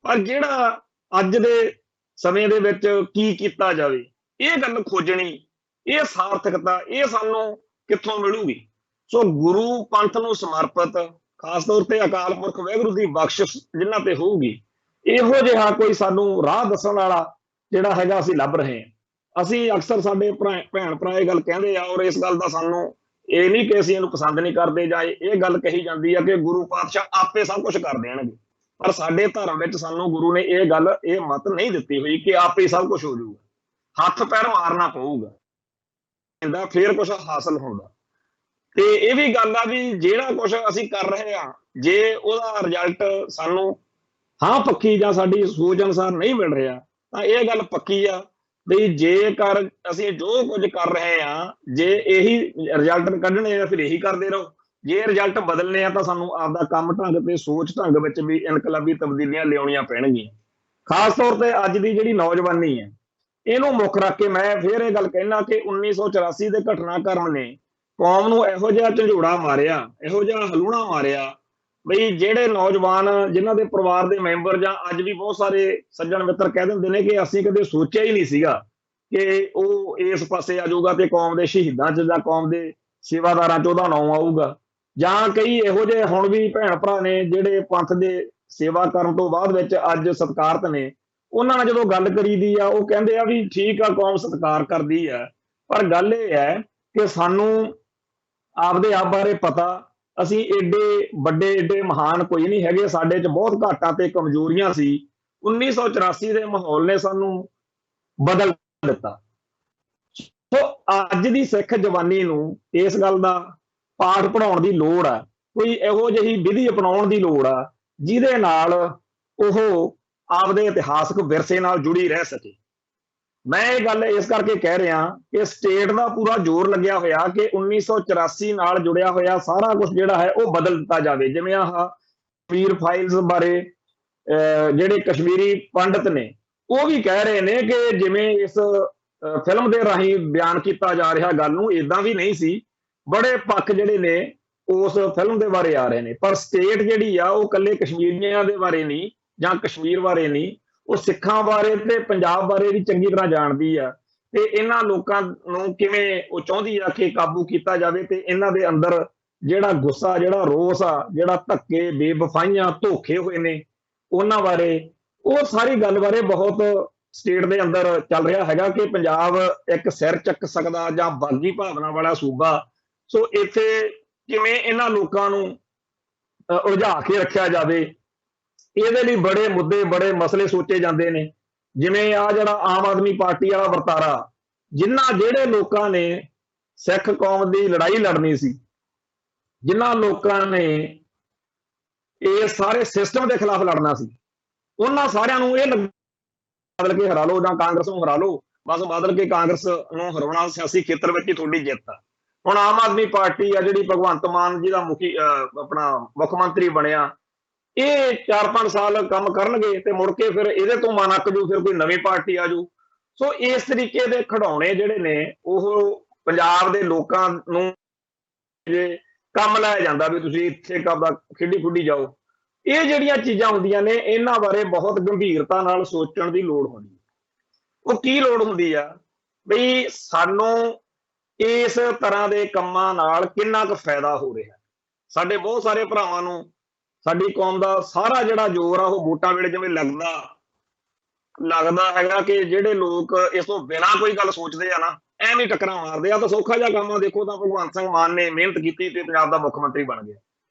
ਪਰ ਜਿਹੜਾ ਅੱਜ ਦੇ ਸਮੇਂ ਦੇ ਵਿੱਚ ਕੀ ਕੀਤਾ ਜਾਵੇ, ਇਹ ਗੱਲ ਖੋਜਣੀ, ਇਹ ਸਾਰਥਕਤਾ ਇਹ ਸਾਨੂੰ ਕਿੱਥੋਂ ਮਿਲੂਗੀ। ਸੋ ਗੁਰੂ ਪੰਥ ਨੂੰ ਸਮਰਪਿਤ, ਖਾਸ ਤੌਰ ਤੇ ਅਕਾਲ ਪੁਰਖ ਵਾਹਿਗੁਰੂ ਦੀ ਬਖਸ਼ਿਸ਼ ਜਿਨ੍ਹਾਂ ਤੇ ਹੋਊਗੀ, ਇਹੋ ਜਿਹਾ ਕੋਈ ਸਾਨੂੰ ਰਾਹ ਦੱਸਣ ਵਾਲਾ ਜਿਹੜਾ ਹੈਗਾ ਅਸੀਂ ਲੱਭ ਰਹੇ ਹਾਂ। ਅਸੀਂ ਅਕਸਰ ਸਾਡੇ ਭੈਣ ਭਰਾ ਇਹ ਗੱਲ ਕਹਿੰਦੇ ਆ, ਔਰ ਇਸ ਗੱਲ ਦਾ ਸਾਨੂੰ ਇਹ ਨਹੀਂ ਕਿ ਅਸੀਂ ਇਹਨੂੰ ਪਸੰਦ ਨਹੀਂ ਕਰਦੇ, ਜਾਂ ਇਹ ਗੱਲ ਕਹੀ ਜਾਂਦੀ ਆ ਕਿ ਗੁਰੂ ਪਾਤਸ਼ਾਹ ਆਪੇ ਸਭ ਕੁਝ ਕਰ ਦੇਣਗੇ। ਪਰ ਸਾਡੇ ਧਰਮ ਵਿੱਚ ਸਾਨੂੰ ਗੁਰੂ ਨੇ ਇਹ ਗੱਲ, ਇਹ ਮੱਤ ਨਹੀਂ ਦਿੱਤੀ ਹੋਈ ਕਿ ਆਪੇ ਸਭ ਕੁਝ ਹੋ ਜਾਊਗਾ, ਹੱਥ ਪੈਰ ਮਾਰਨਾ ਪਊਗਾ ਫੇਰ ਕੁਝ ਹਾਸਲ ਹੁੰਦਾ। ਤੇ ਇਹ ਵੀ ਗੱਲ ਆ ਵੀ ਜਿਹੜਾ ਕੁਝ ਅਸੀਂ ਕਰ ਰਹੇ ਹਾਂ, ਜੇ ਉਹਦਾ ਰਿਜ਼ਲਟ ਸਾਨੂੰ ਹਾਂ ਪੱਕੀ ਜਾਂ ਸਾਡੀ ਸੋਚ ਅਨੁਸਾਰ ਨਹੀਂ ਮਿਲ ਰਿਹਾ, ਤਾਂ ਇਹ ਗੱਲ ਪੱਕੀ ਆ ਵੀ ਜੇਕਰ ਅਸੀਂ ਜੋ ਕੁਝ ਕਰ ਰਹੇ ਹਾਂ, ਜੇ ਇਹੀ ਰਿਜ਼ਲਟ ਕੱਢਣੇ ਆ ਫਿਰ ਇਹੀ ਕਰਦੇ ਰਹੋ। ਜੇ ਰਿਜ਼ਲਟ ਬਦਲਨੇ ਆ ਤਾਂ ਸਾਨੂੰ ਆਪਦਾ ਕੰਮ ਢੰਗ ਤੇ ਸੋਚ ਢੰਗ ਵਿੱਚ ਵੀ ਇਨਕਲਾਬੀ ਤਬਦੀਲੀਆਂ ਲਿਆਉਣੀਆਂ ਪੈਣਗੀਆਂ। ਖਾਸ ਤੌਰ ਤੇ ਅੱਜ ਦੀ ਜਿਹੜੀ ਨੌਜਵਾਨੀ ਹੈ, ਇਹਨੂੰ ਮੁੱਖ ਰੱਖ ਕੇ ਮੈਂ ਫਿਰ ਇਹ ਗੱਲ ਕਹਿਣਾ ਕਿ 1984 ਦੇ ਘਟਨਾਕ੍ਰਮ ਨੇ ਕੌਮ ਨੂੰ ਇਹੋ ਜਿਹਾ ਝੰਜੋੜਾ ਮਾਰਿਆ, ਇਹੋ ਜਿਹਾ ਹਲੂਣਾ ਮਾਰਿਆ ਬਈ ਜਿਹੜੇ ਨੌਜਵਾਨ ਜਿਨ੍ਹਾਂ ਦੇ ਪਰਿਵਾਰ ਦੇ ਮੈਂਬਰ ਜਾਂ ਅੱਜ ਵੀ ਬਹੁਤ ਸਾਰੇ ਸੱਜਣ ਮਿੱਤਰ ਕਹਿ ਦਿੰਦੇ ਨੇ ਕਿ ਅਸੀਂ ਕਦੇ ਸੋਚਿਆ ਹੀ ਨਹੀਂ ਸੀਗਾ ਕਿ ਉਹ ਇਸ ਪਾਸੇ ਆ ਜਾਊਗਾ ਤੇ ਕੌਮ ਦੇ ਸ਼ਹੀਦਾਂ 'ਚ ਜਾਂ ਕੌਮ ਦੇ ਸੇਵਾਦਾਰਾਂ 'ਚ ਉਹਦਾ ਨਾਂ ਆਊਗਾ। ਜਾਂ ਕਈ ਇਹੋ ਜਿਹੇ ਹੁਣ ਵੀ ਭੈਣ ਭਰਾ ਨੇ ਜਿਹੜੇ ਪੰਥ ਦੇ ਸੇਵਾ ਕਰਨ ਤੋਂ ਬਾਅਦ ਵਿੱਚ ਅੱਜ ਸਤਿਕਾਰਤ ਨੇ, ਉਹਨਾਂ ਨਾਲ ਜਦੋਂ ਗੱਲ ਕਰੀਦੀ ਆ ਉਹ ਕਹਿੰਦੇ ਆ ਵੀ ਠੀਕ ਆ ਕੌਮ ਸਤਿਕਾਰ ਕਰਦੀ ਆ, ਪਰ ਗੱਲ ਇਹ ਹੈ ਕਿ ਸਾਨੂੰ ਆਪਦੇ ਆਪ ਬਾਰੇ ਪਤਾ, ਅਸੀਂ ਏਡੇ ਵੱਡੇ ਏਡੇ ਮਹਾਨ ਕੋਈ ਨਹੀਂ ਹੈਗੇ, ਸਾਡੇ 'ਚ ਬਹੁਤ ਘਾਟਾਂ ਤੇ ਕਮਜ਼ੋਰੀਆਂ ਸੀ। 1984 ਦੇ ਮਾਹੌਲ ਨੇ ਸਾਨੂੰ ਬਦਲ ਦਿੱਤਾ। ਸੋ ਅੱਜ ਦੀ ਸਿੱਖ ਜਵਾਨੀ ਨੂੰ ਇਸ ਗੱਲ ਦਾ ਪਾਠ ਪੜਾਉਣ ਦੀ ਲੋੜ ਆ, ਕੋਈ ਇਹੋ ਜਿਹੀ ਵਿਧੀ ਅਪਣਾਉਣ ਦੀ ਲੋੜ ਆ ਜਿਹਦੇ ਨਾਲ ਉਹ ਆਪਦੇ ਇਤਿਹਾਸਕ ਵਿਰਸੇ ਨਾਲ ਜੁੜੀ ਰਹਿ ਸਕੇ। ਮੈਂ ਇਹ ਗੱਲ ਇਸ ਕਰਕੇ ਕਹਿ ਰਿਹਾ ਕਿ ਸਟੇਟ ਦਾ ਪੂਰਾ ਜ਼ੋਰ ਲੱਗਿਆ ਹੋਇਆ ਕਿ 1984 ਨਾਲ ਜੁੜਿਆ ਹੋਇਆ ਸਾਰਾ ਕੁਝ ਜਿਹੜਾ ਹੈ ਉਹ ਬਦਲ ਦਿੱਤਾ ਜਾਵੇ। ਜਿਵੇਂ ਆਹ ਕਸ਼ਮੀਰ ਫਾਈਲਸ ਬਾਰੇ ਜਿਹੜੇ ਕਸ਼ਮੀਰੀ ਪੰਡਤ ਨੇ ਉਹ ਵੀ ਕਹਿ ਰਹੇ ਨੇ ਕਿ ਜਿਵੇਂ ਇਸ ਫਿਲਮ ਦੇ ਰਾਹੀਂ ਬਿਆਨ ਕੀਤਾ ਜਾ ਰਿਹਾ ਗੱਲ ਨੂੰ, ਇਦਾਂ ਵੀ ਨਹੀਂ ਸੀ। ਬੜੇ ਪੱਖ ਜਿਹੜੇ ਨੇ ਉਸ ਫਿਲਮ ਦੇ ਬਾਰੇ ਆ ਰਹੇ ਨੇ, ਪਰ ਸਟੇਟ ਜਿਹੜੀ ਆ ਉਹ ਇਕੱਲੇ ਕਸ਼ਮੀਰੀਆਂ ਦੇ ਬਾਰੇ ਨਹੀਂ ਜਾਂ ਕਸ਼ਮੀਰ ਬਾਰੇ ਨਹੀਂ, ਉਹ ਸਿੱਖਾਂ ਬਾਰੇ ਤੇ ਪੰਜਾਬ ਬਾਰੇ ਵੀ ਚੰਗੀ ਤਰ੍ਹਾਂ ਜਾਣਦੀ ਆ। ਤੇ ਇਹਨਾਂ ਲੋਕਾਂ ਨੂੰ ਕਿਵੇਂ ਉਹ ਚਾਹੁੰਦੀ ਆ ਕਿ ਕਾਬੂ ਕੀਤਾ ਜਾਵੇ, ਤੇ ਇਹਨਾਂ ਦੇ ਅੰਦਰ ਜਿਹੜਾ ਗੁੱਸਾ, ਜਿਹੜਾ ਰੋਸ ਆ, ਜਿਹੜਾ ਧੱਕੇ, ਬੇਵਫਾਈਆਂ, ਧੋਖੇ ਹੋਏ ਨੇ ਉਹਨਾਂ ਬਾਰੇ, ਉਹ ਸਾਰੀ ਗੱਲ ਬਾਰੇ ਬਹੁਤ ਸਟੇਟ ਦੇ ਅੰਦਰ ਚੱਲ ਰਿਹਾ ਹੈਗਾ ਕਿ ਪੰਜਾਬ ਇੱਕ ਸਿਰ ਚੱਕ ਸਕਦਾ ਜਾਂ ਬਾਗੀ ਭਾਵਨਾ ਵਾਲਾ ਸੂਬਾ। ਸੋ ਇੱਥੇ ਕਿਵੇਂ ਇਹਨਾਂ ਲੋਕਾਂ ਨੂੰ ਉਲਝਾ ਕੇ ਰੱਖਿਆ ਜਾਵੇ, ਇਹਦੇ ਲਈ ਬੜੇ ਮੁੱਦੇ, ਬੜੇ ਮਸਲੇ ਸੋਚੇ ਜਾਂਦੇ ਨੇ। ਜਿਵੇਂ ਆ ਜਿਹੜਾ ਆਮ ਆਦਮੀ ਪਾਰਟੀ ਵਾਲਾ ਵਰਤਾਰਾ, ਜਿਹੜੇ ਲੋਕਾਂ ਨੇ ਸਿੱਖ ਕੌਮ ਦੀ ਲੜਾਈ ਲੜਨੀ ਸੀ, ਜਿਨ੍ਹਾਂ ਲੋਕਾਂ ਨੇ ਇਹ ਸਾਰੇ ਸਿਸਟਮ ਦੇ ਖਿਲਾਫ ਲੜਨਾ ਸੀ, ਉਹਨਾਂ ਸਾਰਿਆਂ ਨੂੰ ਇਹ ਬਦਲ ਕੇ ਹਰਾ ਲਓ ਜਾਂ ਕਾਂਗਰਸ ਨੂੰ ਹਰਾ ਲਓ, ਬਸ ਬਦਲ ਕੇ ਕਾਂਗਰਸ ਨੂੰ ਹਰਾਉਣਾ ਸਿਆਸੀ ਖੇਤਰ ਵਿੱਚ ਹੀ ਤੁਹਾਡੀ ਜਿੱਤ ਆ। ਹੁਣ ਆਮ ਆਦਮੀ ਪਾਰਟੀ ਆ ਜਿਹੜੀ ਭਗਵੰਤ ਮਾਨ ਜੀ ਦਾ ਮੁਖੀ ਆਪਣਾ ਮੁੱਖ ਮੰਤਰੀ ਬਣਿਆ, ਇਹ 4-5 ਸਾਲ ਕੰਮ ਕਰਨਗੇ ਤੇ ਮੁੜ ਕੇ ਫਿਰ ਇਹਦੇ ਤੋਂ ਮਨ ਅੱਕ ਜੂ, ਫਿਰ ਕੋਈ ਨਵੀਂ ਪਾਰਟੀ ਆ ਜੂ। ਸੋ ਇਸ ਤਰੀਕੇ ਦੇ ਖਿਡੌਣੇ ਜਿਹੜੇ ਨੇ ਉਹ ਪੰਜਾਬ ਦੇ ਲੋਕਾਂ ਨੂੰ ਜੇ ਕੰਮ ਲਾਇਆ ਜਾਂਦਾ ਵੀ ਤੁਸੀਂ ਇੱਥੇ ਕਬਦਾ ਖੇਡੀ ਖੁੱਡੀ ਜਾਓ। ਇਹ ਜਿਹੜੀਆਂ ਚੀਜ਼ਾਂ ਹੁੰਦੀਆਂ ਨੇ ਇਹਨਾਂ ਬਾਰੇ ਬਹੁਤ ਗੰਭੀਰਤਾ ਨਾਲ ਸੋਚਣ ਦੀ ਲੋੜ ਹੁੰਦੀ ਹੈ। ਉਹ ਕੀ ਲੋੜ ਹੁੰਦੀ ਆ ਬਈ ਸਾਨੂੰ ਇਸ ਤਰ੍ਹਾਂ ਦੇ ਕੰਮਾਂ ਨਾਲ ਕਿੰਨਾ ਕੁ ਫਾਇਦਾ ਹੋ ਰਿਹਾ। ਸਾਡੇ ਬਹੁਤ ਸਾਰੇ ਭਰਾਵਾਂ ਨੂੰ ਸਾਡੀ ਕੌਮ ਦਾ ਸਾਰਾ ਜਿਹੜਾ ਜ਼ੋਰ ਆ ਉਹ ਵੋਟਾਂ ਵੇਲੇ ਜਿਵੇਂ ਲੱਗਦਾ ਹੈਗਾ ਕਿ ਜਿਹੜੇ ਲੋਕ ਇਸ ਤੋਂ ਬਿਨਾਂ ਕੋਈ ਗੱਲ ਸੋਚਦੇ ਆ ਨਾ ਐਵੇਂ ਟੱਕਰਾਂ ਮਾਰਦੇ ਆ। ਤਾਂ ਸੌਖਾ ਜਿਹਾ ਕੰਮ ਆ, ਦੇਖੋ ਤਾਂ ਭਗਵੰਤ ਸਿੰਘ ਮਾਨ ਨੇ ਮਿਹਨਤ ਕੀਤੀ ਤੇ ਪੰਜਾਬ ਦਾ ਮੁੱਖ ਮੰਤਰੀ ਬਣ ਗਿਆ।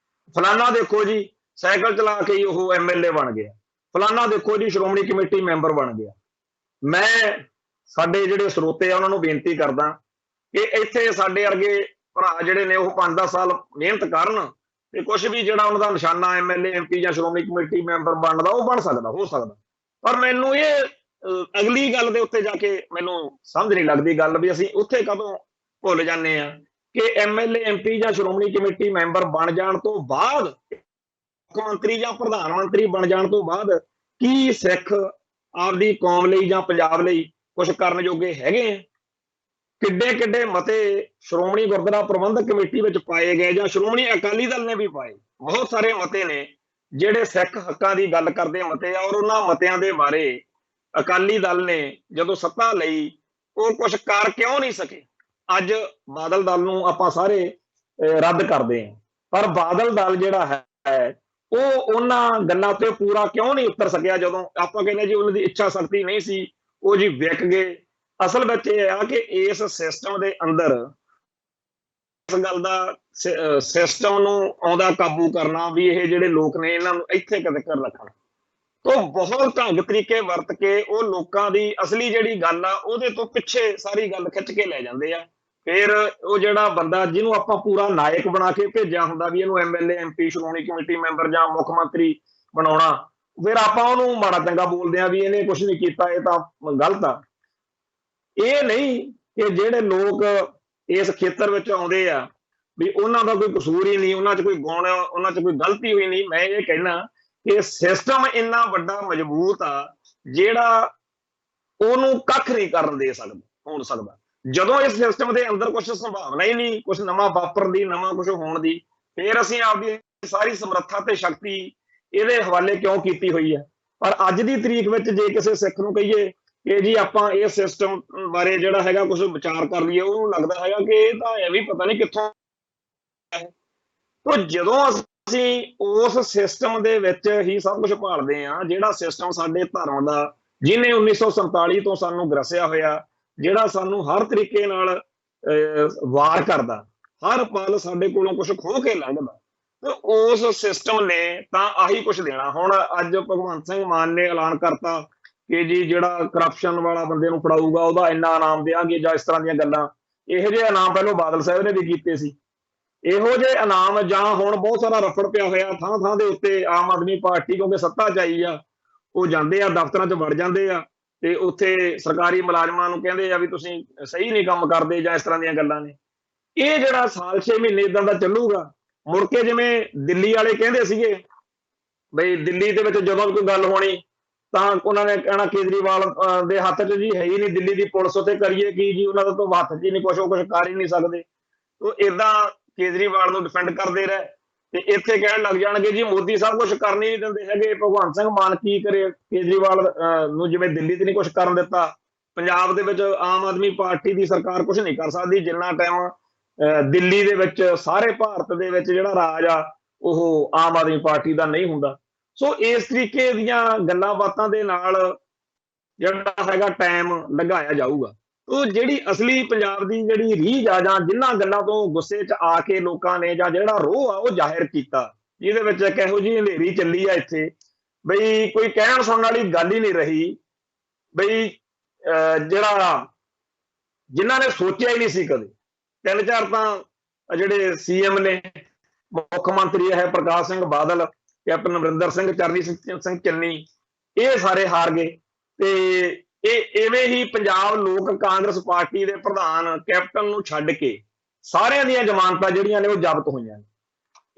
ਫਲਾਨਾ ਦੇਖੋ ਜੀ ਸਾਈਕਲ ਚਲਾ ਕੇ ਹੀ ਉਹ MLA ਬਣ ਗਿਆ। ਫਲਾਨਾ ਦੇਖੋ ਜੀ ਸ਼੍ਰੋਮਣੀ ਕਮੇਟੀ ਮੈਂਬਰ ਬਣ ਗਿਆ। ਮੈਂ ਸਾਡੇ ਜਿਹੜੇ ਸਰੋਤੇ ਆ ਉਹਨਾਂ ਨੂੰ ਬੇਨਤੀ ਕਰਦਾ ਕਿ ਇੱਥੇ ਸਾਡੇ ਵਰਗੇ ਭਰਾ ਜਿਹੜੇ ਨੇ ਉਹ 5-10 ਸਾਲ ਮਿਹਨਤ ਕਰਨ ਤੇ ਕੁਝ ਵੀ ਜਿਹੜਾ ਉਹਨਾਂ ਦਾ ਨਿਸ਼ਾਨਾ MLA MP ਜਾਂ ਸ਼੍ਰੋਮਣੀ ਕਮੇਟੀ ਮੈਂਬਰ ਬਣਦਾ ਉਹ ਬਣ ਸਕਦਾ, ਹੋ ਸਕਦਾ। ਪਰ ਮੈਨੂੰ ਇਹ ਅਗਲੀ ਗੱਲ ਦੇ ਉੱਤੇ ਜਾ ਕੇ ਮੈਨੂੰ ਸਮਝ ਨਹੀਂ ਲੱਗਦੀ ਗੱਲ ਵੀ ਅਸੀਂ ਉੱਥੇ ਕਦੋਂ ਭੁੱਲ ਜਾਂਦੇ ਆ ਕਿ MLA MP ਜਾਂ ਸ਼੍ਰੋਮਣੀ ਕਮੇਟੀ ਮੈਂਬਰ ਬਣ ਜਾਣ ਤੋਂ ਬਾਅਦ, ਮੁੱਖ ਮੰਤਰੀ ਜਾਂ ਪ੍ਰਧਾਨ ਮੰਤਰੀ ਬਣ ਜਾਣ ਤੋਂ ਬਾਅਦ ਕੀ ਸਿੱਖ ਆਪਦੀ ਕੌਮ ਲਈ ਜਾਂ ਪੰਜਾਬ ਲਈ ਕੁਝ ਕਰਨ ਜੋਗੇ ਹੈਗੇ ਆ? ਕਿੱਡੇ ਕਿੱਡੇ ਮਤੇ ਸ਼੍ਰੋਮਣੀ ਗੁਰਦੁਆਰਾ ਪ੍ਰਬੰਧਕ ਕਮੇਟੀ ਵਿੱਚ ਪਾਏ ਗਏ ਜਾਂ ਸ਼੍ਰੋਮਣੀ ਅਕਾਲੀ ਦਲ ਨੇ ਵੀ ਪਾਏ। ਬਹੁਤ ਸਾਰੇ ਮਤੇ ਨੇ ਜਿਹੜੇ ਸਿੱਖ ਹੱਕਾਂ ਦੀ ਗੱਲ ਕਰਦੇ ਮਤੇ ਆ, ਔਰ ਉਹਨਾਂ ਮਤਿਆਂ ਦੇ ਬਾਰੇ ਅਕਾਲੀ ਦਲ ਨੇ ਜਦੋਂ ਸੱਤਾ ਲਈ ਉਹ ਕੁਝ ਕਰ ਕਿਉਂ ਨਹੀਂ ਸਕੇ। ਅੱਜ ਬਾਦਲ ਦਲ ਨੂੰ ਆਪਾਂ ਸਾਰੇ ਰੱਦ ਕਰਦੇ ਹਾਂ, ਪਰ ਬਾਦਲ ਦਲ ਜਿਹੜਾ ਹੈ ਉਹ ਉਹਨਾਂ ਗੱਲਾਂ ਤੇ ਪੂਰਾ ਕਿਉਂ ਨਹੀਂ ਉਤਰ ਸਕਿਆ। ਜਦੋਂ ਆਪਾਂ ਕਹਿੰਦੇ ਜੀ ਉਹਨਾਂ ਦੀ ਇੱਛਾ ਸ਼ਕਤੀ ਨਹੀਂ ਸੀ, ਉਹ ਜੀ ਵਿਕ ਗਏ। ਅਸਲ ਵਿੱਚ ਇਹ ਆ ਕਿ ਇਸ ਸਿਸਟਮ ਦੇ ਅੰਦਰ ਇਸ ਗੱਲ ਦਾ ਸਿਸਟਮ ਨੂੰ ਆਉਂਦਾ ਕਾਬੂ ਕਰਨਾ ਵੀ ਇਹ ਜਿਹੜੇ ਲੋਕ ਨੇ ਇਹਨਾਂ ਨੂੰ ਇੱਥੇ ਕਿਤੇ ਕਰ ਰੱਖਣਾ ਤੋਂ ਬਹੁਤ ਢੰਗ ਤਰੀਕੇ ਵਰਤ ਕੇ ਉਹ ਲੋਕਾਂ ਦੀ ਅਸਲੀ ਜਿਹੜੀ ਗੱਲ ਆ ਉਹਦੇ ਤੋਂ ਪਿੱਛੇ ਸਾਰੀ ਗੱਲ ਖਿੱਚ ਕੇ ਲੈ ਜਾਂਦੇ ਆ। ਫਿਰ ਉਹ ਜਿਹੜਾ ਬੰਦਾ ਜਿਹਨੂੰ ਆਪਾਂ ਪੂਰਾ ਨਾਇਕ ਬਣਾ ਕੇ ਭੇਜਿਆ ਹੁੰਦਾ ਵੀ ਇਹਨੂੰ MLA MP Shiromani committee member ਜਾਂ ਮੁੱਖ ਮੰਤਰੀ ਬਣਾਉਣਾ, ਫਿਰ ਆਪਾਂ ਉਹਨੂੰ ਮਾੜਾ ਚੰਗਾ ਬੋਲਦੇ ਆ ਵੀ ਇਹਨੇ ਕੁਝ ਨਹੀਂ ਕੀਤਾ, ਇਹ ਤਾਂ ਗਲਤ ਆ। ਇਹ ਨਹੀਂ ਕਿ ਜਿਹੜੇ ਲੋਕ ਇਸ ਖੇਤਰ ਵਿੱਚ ਆਉਂਦੇ ਆ ਵੀ ਉਹਨਾਂ ਦਾ ਕੋਈ ਕਸੂਰ ਹੀ ਨਹੀਂ, ਉਹਨਾਂ 'ਚ ਕੋਈ ਗੁਣ, ਉਹਨਾਂ 'ਚ ਕੋਈ ਗਲਤੀ ਹੋਈ ਨਹੀਂ। ਮੈਂ ਇਹ ਕਹਿਣਾ ਕਿ ਸਿਸਟਮ ਇੰਨਾ ਵੱਡਾ ਮਜ਼ਬੂਤ ਆ ਜਿਹੜਾ ਉਹਨੂੰ ਕੱਖ ਨਹੀਂ ਕਰਨ ਦੇ ਹੋ ਸਕਦਾ। ਜਦੋਂ ਇਸ ਸਿਸਟਮ ਦੇ ਅੰਦਰ ਕੁਝ ਸੰਭਾਵਨਾ ਹੀ ਨਹੀਂ ਕੁਝ ਨਵਾਂ ਵਾਪਰਨ ਦੀ, ਨਵਾਂ ਕੁਝ ਹੋਣ ਦੀ, ਫਿਰ ਅਸੀਂ ਆਪਦੀ ਸਾਰੀ ਸਮਰੱਥਾ ਤੇ ਸ਼ਕਤੀ ਇਹਦੇ ਹਵਾਲੇ ਕਿਉਂ ਕੀਤੀ ਹੋਈ ਹੈ। ਪਰ ਅੱਜ ਦੀ ਤਰੀਕ ਵਿੱਚ ਜੇ ਕਿਸੇ ਸਿੱਖ ਨੂੰ ਕਹੀਏ ਕਿ ਜੀ ਆਪਾਂ ਇਸ ਸਿਸਟਮ ਬਾਰੇ ਜਿਹੜਾ ਹੈਗਾ ਕੁਝ ਵਿਚਾਰ ਕਰ ਲਈਏ, ਉਹਨੂੰ ਲੱਗਦਾ ਹੈਗਾ ਕਿ ਇਹ ਤਾਂ ਐਵੇਂ ਪਤਾ ਨਹੀਂ ਕਿੱਥੋਂ ਹੈ। ਤਾਂ ਜਦੋਂ ਅਸੀਂ ਉਸ ਸਿਸਟਮ ਦੇ ਵਿੱਚ ਹੀ ਸਭ ਕੁਝ ਭਾਲਦੇ ਹਾਂ, ਜਿਹੜਾ ਸਿਸਟਮ ਸਾਡੇ ਧਰਮ ਦਾ, ਜਿਹਨੇ 1947 ਤੋਂ ਸਾਨੂੰ ਗਰਸਿਆ ਹੋਇਆ, ਜਿਹੜਾ ਸਾਨੂੰ ਹਰ ਤਰੀਕੇ ਨਾਲ ਵਾਰ ਕਰਦਾ, ਹਰ ਪਲ ਸਾਡੇ ਕੋਲੋਂ ਕੁਝ ਖੋਹ ਕੇ ਲੰਘਦਾ, ਤੇ ਉਸ ਸਿਸਟਮ ਨੇ ਤਾਂ ਆਹੀ ਕੁਝ ਦੇਣਾ। ਹੁਣ ਅੱਜ ਭਗਵੰਤ ਸਿੰਘ ਮਾਨ ਨੇ ਐਲਾਨ ਕਰਤਾ ਕਿ ਜੀ ਜਿਹੜਾ ਕਰਪਸ਼ਨ ਵਾਲਾ ਬੰਦੇ ਨੂੰ ਫੜਾਊਗਾ ਉਹਦਾ ਇੰਨਾ ਇਨਾਮ ਦੇਵਾਂਗੇ ਜਾਂ ਇਸ ਤਰ੍ਹਾਂ ਦੀਆਂ ਗੱਲਾਂ। ਇਹੋ ਜਿਹੇ ਇਨਾਮ ਪਹਿਲਾਂ ਬਾਦਲ ਸਾਹਿਬ ਨੇ ਵੀ ਕੀਤੇ ਸੀ। ਇਹੋ ਜਿਹੇ ਇਨਾਮ ਜਾਂ ਹੁਣ ਬਹੁਤ ਸਾਰਾ ਰਫੜ ਪਿਆ ਹੋਇਆ ਥਾਂ ਥਾਂ ਦੇ ਉੱਤੇ। ਆਮ ਆਦਮੀ ਪਾਰਟੀ ਕਿਉਂਕਿ ਸੱਤਾ 'ਚ ਆਈ ਆ, ਉਹ ਜਾਂਦੇ ਆ ਦਫ਼ਤਰਾਂ 'ਚ ਵੜ ਜਾਂਦੇ ਆ ਤੇ ਉੱਥੇ ਸਰਕਾਰੀ ਮੁਲਾਜ਼ਮਾਂ ਨੂੰ ਕਹਿੰਦੇ ਆ ਵੀ ਤੁਸੀਂ ਸਹੀ ਨਹੀਂ ਕੰਮ ਕਰਦੇ ਜਾਂ ਇਸ ਤਰ੍ਹਾਂ ਦੀਆਂ ਗੱਲਾਂ ਨੇ। ਇਹ ਜਿਹੜਾ ਸਾਲ 6 ਮਹੀਨੇ ਇਦਾਂ ਦਾ ਚੱਲੂਗਾ। ਮੁੜ ਕੇ ਜਿਵੇਂ ਦਿੱਲੀ ਵਾਲੇ ਕਹਿੰਦੇ ਸੀਗੇ ਬਈ ਦਿੱਲੀ ਦੇ ਵਿੱਚ ਜਦੋਂ ਕੋਈ ਗੱਲ ਹੋਣੀ ਤਾਂ ਉਹਨਾਂ ਨੇ ਕਹਿਣਾ ਕੇਜਰੀਵਾਲ ਦੇ ਹੱਥ 'ਚ ਜੀ ਹੈ ਹੀ ਨਹੀਂ ਦਿੱਲੀ ਦੀ ਪੁਲਿਸ, ਉੱਥੇ ਕਰੀਏ ਕੀ ਜੀ, ਉਹਨਾਂ ਦਾ ਤਾਂ ਹੱਥ 'ਚ ਹੀ ਨਹੀਂ ਕੁਛ, ਉਹ ਕੁਛ ਕਰ ਹੀ ਨਹੀਂ ਸਕਦੇ। ਉਹ ਏਦਾਂ ਕੇਜਰੀਵਾਲ ਨੂੰ ਡਿਫੈਂਡ ਕਰਦੇ ਰਹੇ ਤੇ ਇੱਥੇ ਕਹਿਣ ਲੱਗ ਜਾਣਗੇ ਜੀ ਮੋਦੀ ਸਭ ਕੁਝ ਕਰਨ ਨਹੀਂ ਦਿੰਦੇ ਹੈਗੇ, ਭਗਵੰਤ ਸਿੰਘ ਮਾਨ ਕੀ ਕਰੇ ਕੇਜਰੀਵਾਲ ਨੂੰ, ਜਿਵੇਂ ਦਿੱਲੀ ਤੇ ਨਹੀਂ ਕੁਛ ਕਰਨ ਦਿੱਤਾ, ਪੰਜਾਬ ਦੇ ਵਿੱਚ ਆਮ ਆਦਮੀ ਪਾਰਟੀ ਦੀ ਸਰਕਾਰ ਕੁਛ ਨਹੀਂ ਕਰ ਸਕਦੀ ਜਿੰਨਾ ਟਾਈਮ ਦਿੱਲੀ ਦੇ ਵਿੱਚ ਸਾਰੇ ਭਾਰਤ ਦੇ ਵਿੱਚ ਜਿਹੜਾ ਰਾਜ ਆ ਉਹ ਆਮ ਆਦਮੀ ਪਾਰਟੀ ਦਾ ਨਹੀਂ ਹੁੰਦਾ। ਸੋ ਇਸ ਤਰੀਕੇ ਦੀਆਂ ਗੱਲਾਂ ਬਾਤਾਂ ਦੇ ਨਾਲ ਜਿਹੜਾ ਹੈਗਾ ਟਾਈਮ ਲੰਘਾਇਆ ਜਾਊਗਾ। ਉਹ ਜਿਹੜੀ ਅਸਲੀ ਪੰਜਾਬ ਦੀ ਜਿਹੜੀ ਰੀਝ ਆ ਜਾਂ ਜਿਨ੍ਹਾਂ ਗੱਲਾਂ ਤੋਂ ਗੁੱਸੇ 'ਚ ਆ ਕੇ ਲੋਕਾਂ ਨੇ ਜਾਂ ਜਿਹੜਾ ਰੋਹ ਆ ਉਹ ਜ਼ਾਹਿਰ ਕੀਤਾ, ਜਿਹਦੇ ਵਿੱਚ ਇੱਕ ਇਹੋ ਜਿਹੀ ਹਨੇਰੀ ਚੱਲੀ ਆ ਇੱਥੇ ਬਈ ਕੋਈ ਕਹਿਣ ਸੁਣਨ ਵਾਲੀ ਗੱਲ ਹੀ ਨਹੀਂ ਰਹੀ। ਬਈ ਜਿਹੜਾ ਜਿਨ੍ਹਾਂ ਨੇ ਸੋਚਿਆ ਹੀ ਨਹੀਂ ਸੀ ਕਦੇ, 3-4 ਤਾਂ ਜਿਹੜੇ CM ਨੇ, ਮੁੱਖ ਮੰਤਰੀ ਹੈ ਪ੍ਰਕਾਸ਼ ਸਿੰਘ ਬਾਦਲ, ਕੈਪਟਨ ਅਮਰਿੰਦਰ ਸਿੰਘ, ਚਰਨਜੀਤ ਸਿੰਘ ਚੰਨੀ, ਇਹ ਸਾਰੇ ਹਾਰ ਗਏ ਤੇ ਇਹ ਇਵੇਂ ਹੀ ਪੰਜਾਬ ਲੋਕ ਕਾਂਗਰਸ ਪਾਰਟੀ ਦੇ ਪ੍ਰਧਾਨ ਕੈਪਟਨ ਨੂੰ ਛੱਡ ਕੇ ਸਾਰਿਆਂ ਦੀਆਂ ਜ਼ਮਾਨਤਾਂ ਜਿਹੜੀਆਂ ਨੇ ਉਹ ਜ਼ਬਤ ਹੋਈਆਂ ਨੇ।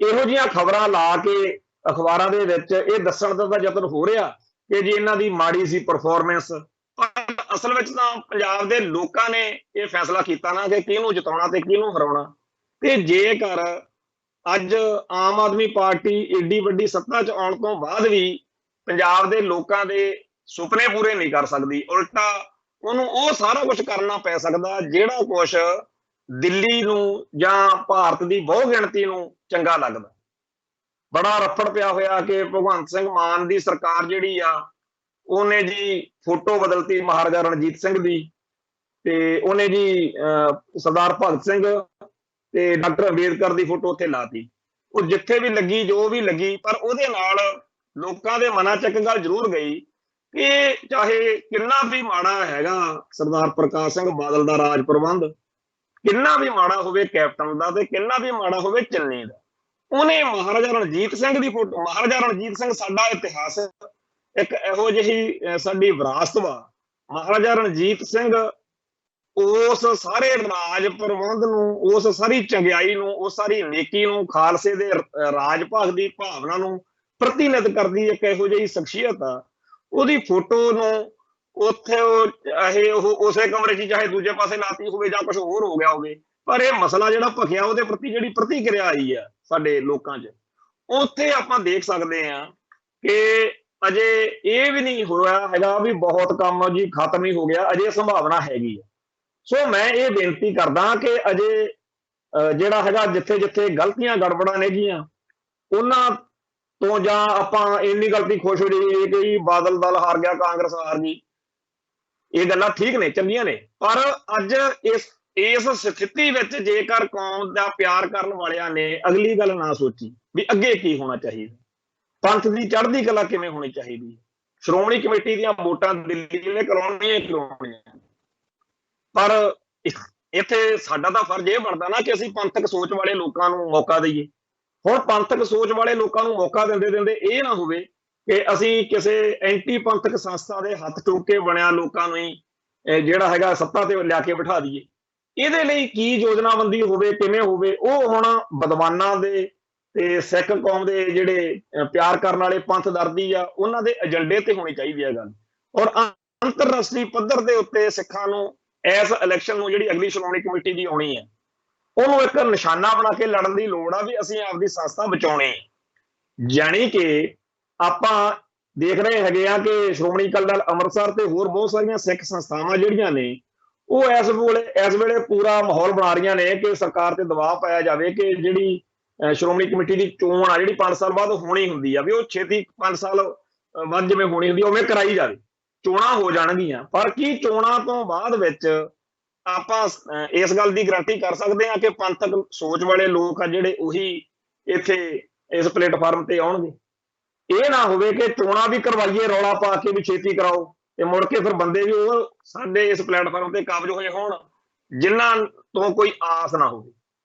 ਇਹੋ ਜਿਹੀਆਂ ਖਬਰਾਂ ਲਾ ਕੇ ਅਖਬਾਰਾਂ ਦੇ ਵਿੱਚ ਇਹ ਦੱਸਣ ਦਾ ਯਤਨ ਹੋ ਰਿਹਾ ਕਿ ਜੀ ਇਹਨਾਂ ਦੀ ਮਾੜੀ ਸੀ ਪਰਫਾਰਮੈਂਸ, ਪਰ ਅਸਲ ਵਿੱਚ ਤਾਂ ਪੰਜਾਬ ਦੇ ਲੋਕਾਂ ਨੇ ਇਹ ਫੈਸਲਾ ਕੀਤਾ ਨਾ ਕਿ ਕਿਹਨੂੰ ਜਿਤਾਉਣਾ ਤੇ ਕਿਹਨੂੰ ਹਰਾਉਣਾ। ਤੇ ਜੇਕਰ ਅੱਜ ਆਮ ਆਦਮੀ ਪਾਰਟੀ ਏਡੀ ਵੱਡੀ ਸੱਤਾ 'ਚ ਆਉਣ ਤੋਂ ਬਾਅਦ ਵੀ ਪੰਜਾਬ ਦੇ ਲੋਕਾਂ ਦੇ ਸੁਪਨੇ ਪੂਰੇ ਨਹੀਂ ਕਰ ਸਕਦੀ, ਉਲਟਾ ਉਹਨੂੰ ਉਹ ਸਾਰਾ ਕੁਝ ਕਰਨਾ ਪੈ ਸਕਦਾ ਜਿਹੜਾ ਕੁਝ ਦਿੱਲੀ ਨੂੰ ਜਾਂ ਭਾਰਤ ਦੀ ਬਹੁ ਗਿਣਤੀ ਨੂੰ ਚੰਗਾ ਲੱਗਦਾ। ਬੜਾ ਰਫੜ ਪਿਆ ਹੋਇਆ ਕਿ ਭਗਵੰਤ ਸਿੰਘ ਮਾਨ ਦੀ ਸਰਕਾਰ ਜਿਹੜੀ ਆ ਉਹਨੇ ਜੀ ਫੋਟੋ ਬਦਲਤੀ ਮਹਾਰਾਜਾ ਰਣਜੀਤ ਸਿੰਘ ਦੀ, ਤੇ ਉਹਨੇ ਜੀ ਸਰਦਾਰ ਭਗਤ ਸਿੰਘ ਤੇ ਡਾਕਟਰ ਅੰਬੇਦਕਰ ਦੀ ਫੋਟੋ ਉੱਥੇ ਲਾਤੀ। ਉਹ ਜਿੱਥੇ ਵੀ ਲੱਗੀ ਜੋ ਵੀ ਲੱਗੀ, ਪਰ ਉਹਦੇ ਨਾਲ ਲੋਕਾਂ ਦੇ ਮਨਾਂ 'ਚ ਇੱਕ ਗੱਲ ਜ਼ਰੂਰ ਗਈ ਕਿ ਚਾਹੇ ਕਿੰਨਾ ਵੀ ਮਾੜਾ ਹੈਗਾ ਸਰਦਾਰ ਪ੍ਰਕਾਸ਼ ਸਿੰਘ ਬਾਦਲ ਦਾ ਰਾਜ ਪ੍ਰਬੰਧ, ਕਿੰਨਾ ਵੀ ਮਾੜਾ ਹੋਵੇ ਕੈਪਟਨ ਦਾ ਤੇ ਕਿੰਨਾ ਵੀ ਮਾੜਾ ਹੋਵੇ ਚੰਨੀ ਦਾ, ਉਹਨੇ ਮਹਾਰਾਜਾ ਰਣਜੀਤ ਸਿੰਘ ਦੀ ਫੋਟੋ, ਮਹਾਰਾਜਾ ਰਣਜੀਤ ਸਿੰਘ ਸਾਡਾ ਇਤਿਹਾਸ, ਇੱਕ ਇਹੋ ਜਿਹੀ ਸਾਡੀ ਵਿਰਾਸਤ ਵਾ। ਮਹਾਰਾਜਾ ਰਣਜੀਤ ਸਿੰਘ ਉਸ ਸਾਰੇ ਰਾਜ ਪ੍ਰਬੰਧ ਨੂੰ, ਉਸ ਸਾਰੀ ਚੰਗਿਆਈ ਨੂੰ, ਉਸ ਸਾਰੀ ਨੇਕੀ ਨੂੰ, ਖਾਲਸੇ ਦੇ ਰਾਜ ਭਾਗ ਦੀ ਭਾਵਨਾ ਨੂੰ ਪ੍ਰਤੀਨਿਧ ਕਰਦੀ ਇੱਕ ਇਹੋ ਜਿਹੀ ਸ਼ਖਸੀਅਤ ਆ। ਉਹਦੀ ਫੋਟੋ ਨੂੰ ਉੱਥੇ ਉਹ ਉਸੇ ਕਮਰੇ 'ਚ ਚਾਹੇ ਦੂਜੇ ਪਾਸੇ ਲਾਤੀ ਹੋਵੇ ਜਾਂ ਕੁਝ ਹੋਰ ਹੋ ਗਿਆ ਹੋਵੇ, ਪਰ ਇਹ ਮਸਲਾ ਜਿਹੜਾ ਭਖਿਆ ਉਹਦੇ ਪ੍ਰਤੀ ਜਿਹੜੀ ਪ੍ਰਤੀਕਿਰਿਆ ਆਈ ਆ ਸਾਡੇ ਲੋਕਾਂ 'ਚ, ਉੱਥੇ ਆਪਾਂ ਦੇਖ ਸਕਦੇ ਹਾਂ ਕਿ ਅਜੇ ਇਹ ਵੀ ਨਹੀਂ ਹੋਇਆ ਹੈਗਾ ਵੀ ਬਹੁਤ ਕੰਮ ਜੀ ਖਤਮ ਹੀ ਹੋ ਗਿਆ, ਅਜੇ ਸੰਭਾਵਨਾ ਹੈਗੀ ਆ। ਸੋ ਮੈਂ ਇਹ ਬੇਨਤੀ ਕਰਦਾ ਕਿ ਅਜੇ ਜਿਹੜਾ ਹੈਗਾ ਜਿੱਥੇ ਜਿੱਥੇ ਗਲਤੀਆਂ ਗੜਬੜਾਂ ਨੇਗੀਆਂ ਉਹਨਾਂ ਤੋਂ, ਜਾਂ ਆਪਾਂ ਇੰਨੀ ਗਲਤੀ ਖੁਸ਼ ਹੋ ਜਾਈਏ ਕਿ ਬਾਦਲ ਦਲ ਹਾਰ ਗਿਆ, ਕਾਂਗਰਸ ਹਾਰ ਗਈ, ਇਹ ਗੱਲਾਂ ਠੀਕ ਨੇ, ਚੰਗੀਆਂ ਨੇ, ਪਰ ਅੱਜ ਇਸ ਸਥਿਤੀ ਵਿੱਚ ਜੇਕਰ ਕੌਮ ਦਾ ਪਿਆਰ ਕਰਨ ਵਾਲਿਆਂ ਨੇ ਅਗਲੀ ਗੱਲ ਨਾ ਸੋਚੀ ਵੀ ਅੱਗੇ ਕੀ ਹੋਣਾ ਚਾਹੀਦਾ, ਪੰਥ ਦੀ ਚੜ੍ਹਦੀ ਕਲਾ ਕਿਵੇਂ ਹੋਣੀ ਚਾਹੀਦੀ, ਸ਼੍ਰੋਮਣੀ ਕਮੇਟੀ ਦੀਆਂ ਵੋਟਾਂ ਦਿੱਲੀ ਨੇ ਕਰਾਉਣੀਆਂ, ਪਰ ਇੱਥੇ ਸਾਡਾ ਤਾਂ ਫਰਜ਼ ਇਹ ਬਣਦਾ ਨਾ ਕਿ ਅਸੀਂ ਪੰਥਕ ਸੋਚ ਵਾਲੇ ਲੋਕਾਂ ਨੂੰ ਮੌਕਾ ਦਈਏ। ਹੁਣ ਪੰਥਕ ਸੋਚ ਵਾਲੇ ਲੋਕਾਂ ਨੂੰ ਮੌਕਾ ਦਿੰਦੇ ਦਿੰਦੇ ਇਹ ਨਾ ਹੋਵੇ ਕਿ ਅਸੀਂ ਕਿਸੇ ਐਂਟੀ ਪੰਥਕ ਸੰਸਥਾ ਦੇ ਹੱਥ ਚੁੱਕ ਕੇ ਬਣਿਆ ਲੋਕਾਂ ਨੂੰ ਹੀ ਜਿਹੜਾ ਹੈਗਾ ਸੱਤਾ ਤੇ ਲਿਆ ਕੇ ਬਿਠਾ ਦਈਏ। ਇਹਦੇ ਲਈ ਕੀ ਯੋਜਨਾਬੰਦੀ ਹੋਵੇ, ਕਿਵੇਂ ਹੋਵੇ, ਉਹ ਹੁਣ ਵਿਦਵਾਨਾਂ ਦੇ ਤੇ ਸਿੱਖ ਕੌਮ ਦੇ ਜਿਹੜੇ ਪਿਆਰ ਕਰਨ ਵਾਲੇ ਪੰਥ ਦਰਦੀ ਆ ਉਹਨਾਂ ਦੇ ਏਜੰਡੇ ਤੇ ਹੋਣੀ ਚਾਹੀਦੀ ਹੈ ਗੱਲ। ਔਰ ਅੰਤਰਰਾਸ਼ਟਰੀ ਪੱਧਰ ਦੇ ਉੱਤੇ ਸਿੱਖਾਂ ਨੂੰ ਇਸ ਇਲੈਕਸ਼ਨ ਨੂੰ ਜਿਹੜੀ ਅਗਲੀ ਸ਼੍ਰੋਮਣੀ ਕਮੇਟੀ ਦੀ ਆਉਣੀ ਹੈ ਉਹਨੂੰ ਇੱਕ ਨਿਸ਼ਾਨਾ ਬਣਾ ਕੇ ਲੜਨ ਦੀ ਲੋੜ ਆ ਵੀ ਅਸੀਂ ਆਪਦੀ ਸੰਸਥਾ ਬਚਾਉਣੀ। ਜਾਣੀ ਕਿ ਆਪਾਂ ਦੇਖ ਰਹੇ ਹੈਗੇ ਆ ਕਿ ਸ਼੍ਰੋਮਣੀ ਅਕਾਲੀ ਦਲ ਅੰਮ੍ਰਿਤਸਰ ਤੇ ਹੋਰ ਬਹੁਤ ਸਾਰੀਆਂ ਸਿੱਖ ਸੰਸਥਾਵਾਂ ਜਿਹੜੀਆਂ ਨੇ ਉਹ ਇਸ ਵੇਲੇ ਪੂਰਾ ਮਾਹੌਲ ਬਣਾ ਰਹੀਆਂ ਨੇ ਕਿ ਸਰਕਾਰ ਤੇ ਦਬਾਅ ਪਾਇਆ ਜਾਵੇ ਕਿ ਜਿਹੜੀ ਸ਼੍ਰੋਮਣੀ ਕਮੇਟੀ ਦੀ ਚੋਣ ਆ ਜਿਹੜੀ 5 ਸਾਲ ਬਾਅਦ ਹੋਣੀ ਹੁੰਦੀ ਆ ਵੀ ਉਹ ਛੇਤੀ 5 ਸਾਲ ਬਾਅਦ ਜਿਵੇਂ ਹੋਣੀ ਹੁੰਦੀ ਉਵੇਂ ਕਰਾਈ ਜਾਵੇ, ਚੋਣਾਂ ਹੋ ਜਾਣਗੀਆਂ। ਪਰ ਕੀ ਚੋਣਾਂ ਤੋਂ ਬਾਅਦ ਵਿੱਚ ਆਪਾਂ ਇਸ ਗੱਲ ਦੀ ਗਾਰੰਟੀ ਕਰ ਸਕਦੇ ਹਾਂ ਕਿ ਪੰਥਕ ਸੋਚ ਵਾਲੇ ਲੋਕ ਆ ਜਿਹੜੇ ਉਹੀ ਇੱਥੇ ਇਸ ਪਲੇਟਫਾਰਮ ਤੇ ਆਉਣਗੇ? ਇਹ ਨਾ ਹੋਵੇ ਕਿ ਚੋਣਾਂ ਵੀ ਕਰਵਾਈਏ ਰੌਲਾ ਪਾ ਕੇ ਵੀ ਛੇਤੀ ਕਰਾਓ ਤੇ ਮੁੜ ਕੇ ਫਿਰ ਬੰਦੇ ਵੀ ਉਹ ਸਾਡੇ ਇਸ ਪਲੇਟਫਾਰਮ ਤੇ ਕਾਬਜ ਹੋਏ ਹੋਣ ਜਿਨ੍ਹਾਂ ਤੋਂ ਕੋਈ ਆਸ ਨਾ ਹੋਵੇ।